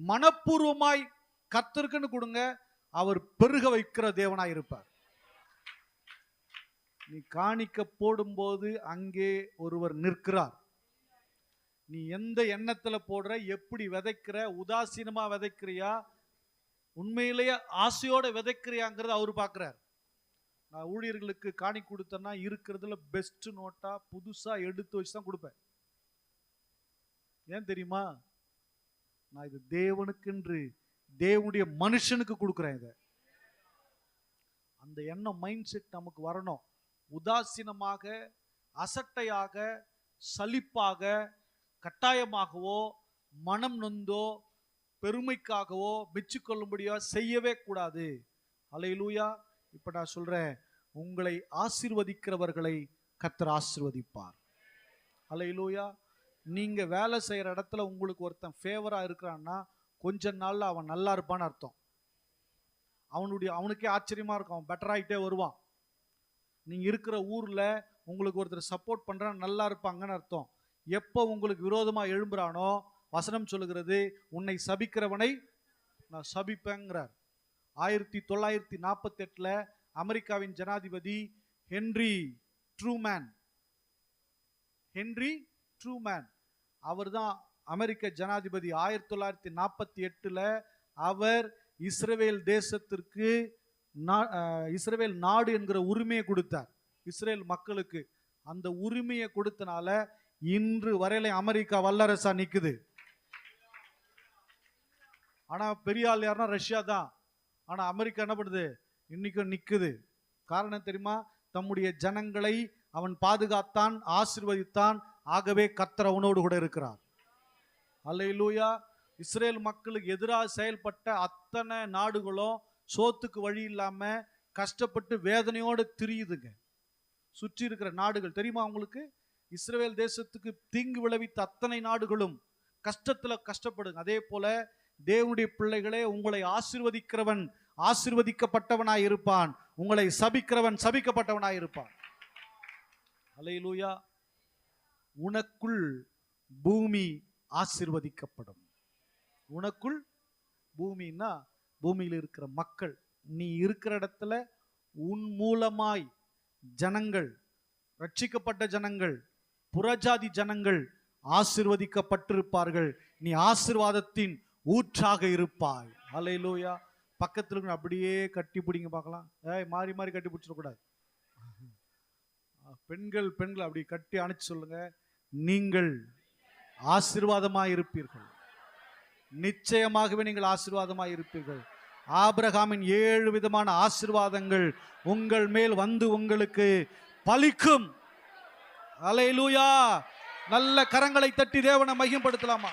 மனப்பூர்வமாய் கர்த்தருக்குன்னு கொடுங்க, அவர் பெருக வைக்கிற தேவனாய் இருப்பார். நீ காணிக்க போடும்போது அங்கே ஒருவர் நிற்கிறார். நீ எந்த எண்ணத்துல போடுற, எப்படி விதைக்கிற, உதாசீனமா விதைக்கிறியா, உண்மையிலேயே ஆசையோட விதைக்கிறியாங்கிறத அவர் பார்க்கிறார். நான் ஊழியர்களுக்கு காணி கொடுத்தேன்னா இருக்கிறதுல பெஸ்ட் நோட்டா புதுசா எடுத்து வச்சு தான் கொடுப்பேன். ஏன் தெரியுமா? நான் இது தேவனுக்கென்று, தேவனுடைய மனுஷனுக்கு கொடுக்குறேன். இதை அந்த எண்ணம் மைண்ட் செட் நமக்கு வரணும். உதாசீனமாக அசட்டையாக, சலிப்பாக, கட்டாயமாகவோ, மனம் நொந்தோ, பெருமைக்காகவோ, மெச்சிக்கொள்ளும்படியோ செய்யவே கூடாது. அல்லேலூயா. இப்ப நான் சொல்றேன், உங்களை ஆசீர்வதிக்கிறவர்களை கர்த்தர் ஆசீர்வதிப்பார். அல்லேலூயா. நீங்க வேலை செய்யற இடத்துல உங்களுக்கு ஒருத்தன் ஃபேவரா இருக்கிறான்னா கொஞ்ச நாள்ல அவன் நல்லா இருப்பான்னு அர்த்தம். அவனுக்கே ஆச்சரியமா இருக்கும், அவன் பெட்டர் ஆகிட்டே வருவான். நீங்க இருக்கிற ஊர்ல உங்களுக்கு ஒருத்தர் சப்போர்ட் பண்றான், நல்லா இருப்பாங்கன்னு அர்த்தம். எப்போ உங்களுக்கு விரோதமா எழும்புறானோ, வசனம் சொல்லுகிறது, உன்னை சபிக்கிறவனை நான் சபிப்பேங்கிறார். 1948 அமெரிக்காவின் ஜனாதிபதி ஹென்றி ட்ரூமேன் அவர் தான் அமெரிக்க ஜனாதிபதி. 1948 அவர் இஸ்ரவேல் தேசத்திற்கு இஸ்ரவேல் நாடு என்கிற உரிமையை கொடுத்தார் இஸ்ரேல் மக்களுக்கு. அந்த உரிமையை கொடுத்தனால இன்று வரையில அமெரிக்கா வல்லரசா நிக்குது. ஆனா பெரிய ஆள் யாருன்னா ரஷ்யா தான். ஆனா அமெரிக்கா என்ன பண்ணுது, இன்னைக்கும் நிக்குது. காரணம் தெரியுமா? தம்முடைய ஜனங்களை அவன் பாதுகாத்தான், ஆசீர்வதித்தான். ஆகவே கர்த்தர் அவனோடு கூட இருக்கிறார். அல்லேலூயா. இஸ்ரேல் மக்களுக்கு எதிராக செயல்பட்ட அத்தனை நாடுகளும் சோத்துக்கு வழி இல்லாம கஷ்டப்பட்டு வேதனையோடு திரியுதுங்க. சுற்றி இருக்கிற நாடுகள் தெரியுமா உங்களுக்கு? இஸ்ரவேல் தேசத்துக்கு தீங்கு விளைவித்த அத்தனை நாடுகளும் கஷ்டத்துல கஷ்டப்படுங்க. அதே போல தேவனுடைய பிள்ளைகளே, உங்களை ஆசீர்வதிக்கிறவன் ஆசீர்வதிக்கப்பட்டவனாய் இருப்பான், உங்களை சபிக்கிறவன் சபிக்கப்பட்டவனாய் இருப்பான். அல்லேலூயா. உனக்குள் பூமி ஆசீர்வதிக்கப்படும். உனக்குள் பூமின்னா பூமியில் இருக்கிற மக்கள், நீ இருக்கிற இடத்துல உன் மூலமாய் ஜனங்கள், ரட்சிக்கப்பட்ட ஜனங்கள், புறஜாதி ஜனங்கள் ஆசீர்வதிக்கப்பட்டிருப்பார்கள். நீ ஆசீர்வாதத்தின் ஊற்றாக இருப்பாய். அல்லேலூயா. பக்கத்துல அப்படியே கட்டி பிடிங்க பார்க்கலாம். மாறி மாறி கட்டி பிடிச்சிடக்கூடாது. பெண்கள் அப்படி கட்டி அணைச்சு சொல்லுங்க, நீங்கள் ஆசீர்வாதமாய் இருப்பீர்கள். நிச்சயமாகவே நீங்கள் ஆசீர்வாதமாய் இருப்பீர்கள். ஆபிரகாமின் 7 விதமான ஆசீர்வாதங்கள் உங்கள் மேல் வந்து உங்களுக்கு பலிக்கும். அல்லேலூயா. நல்ல கரங்களை தட்டி தேவனை மகிமைப்படுத்தலாமா?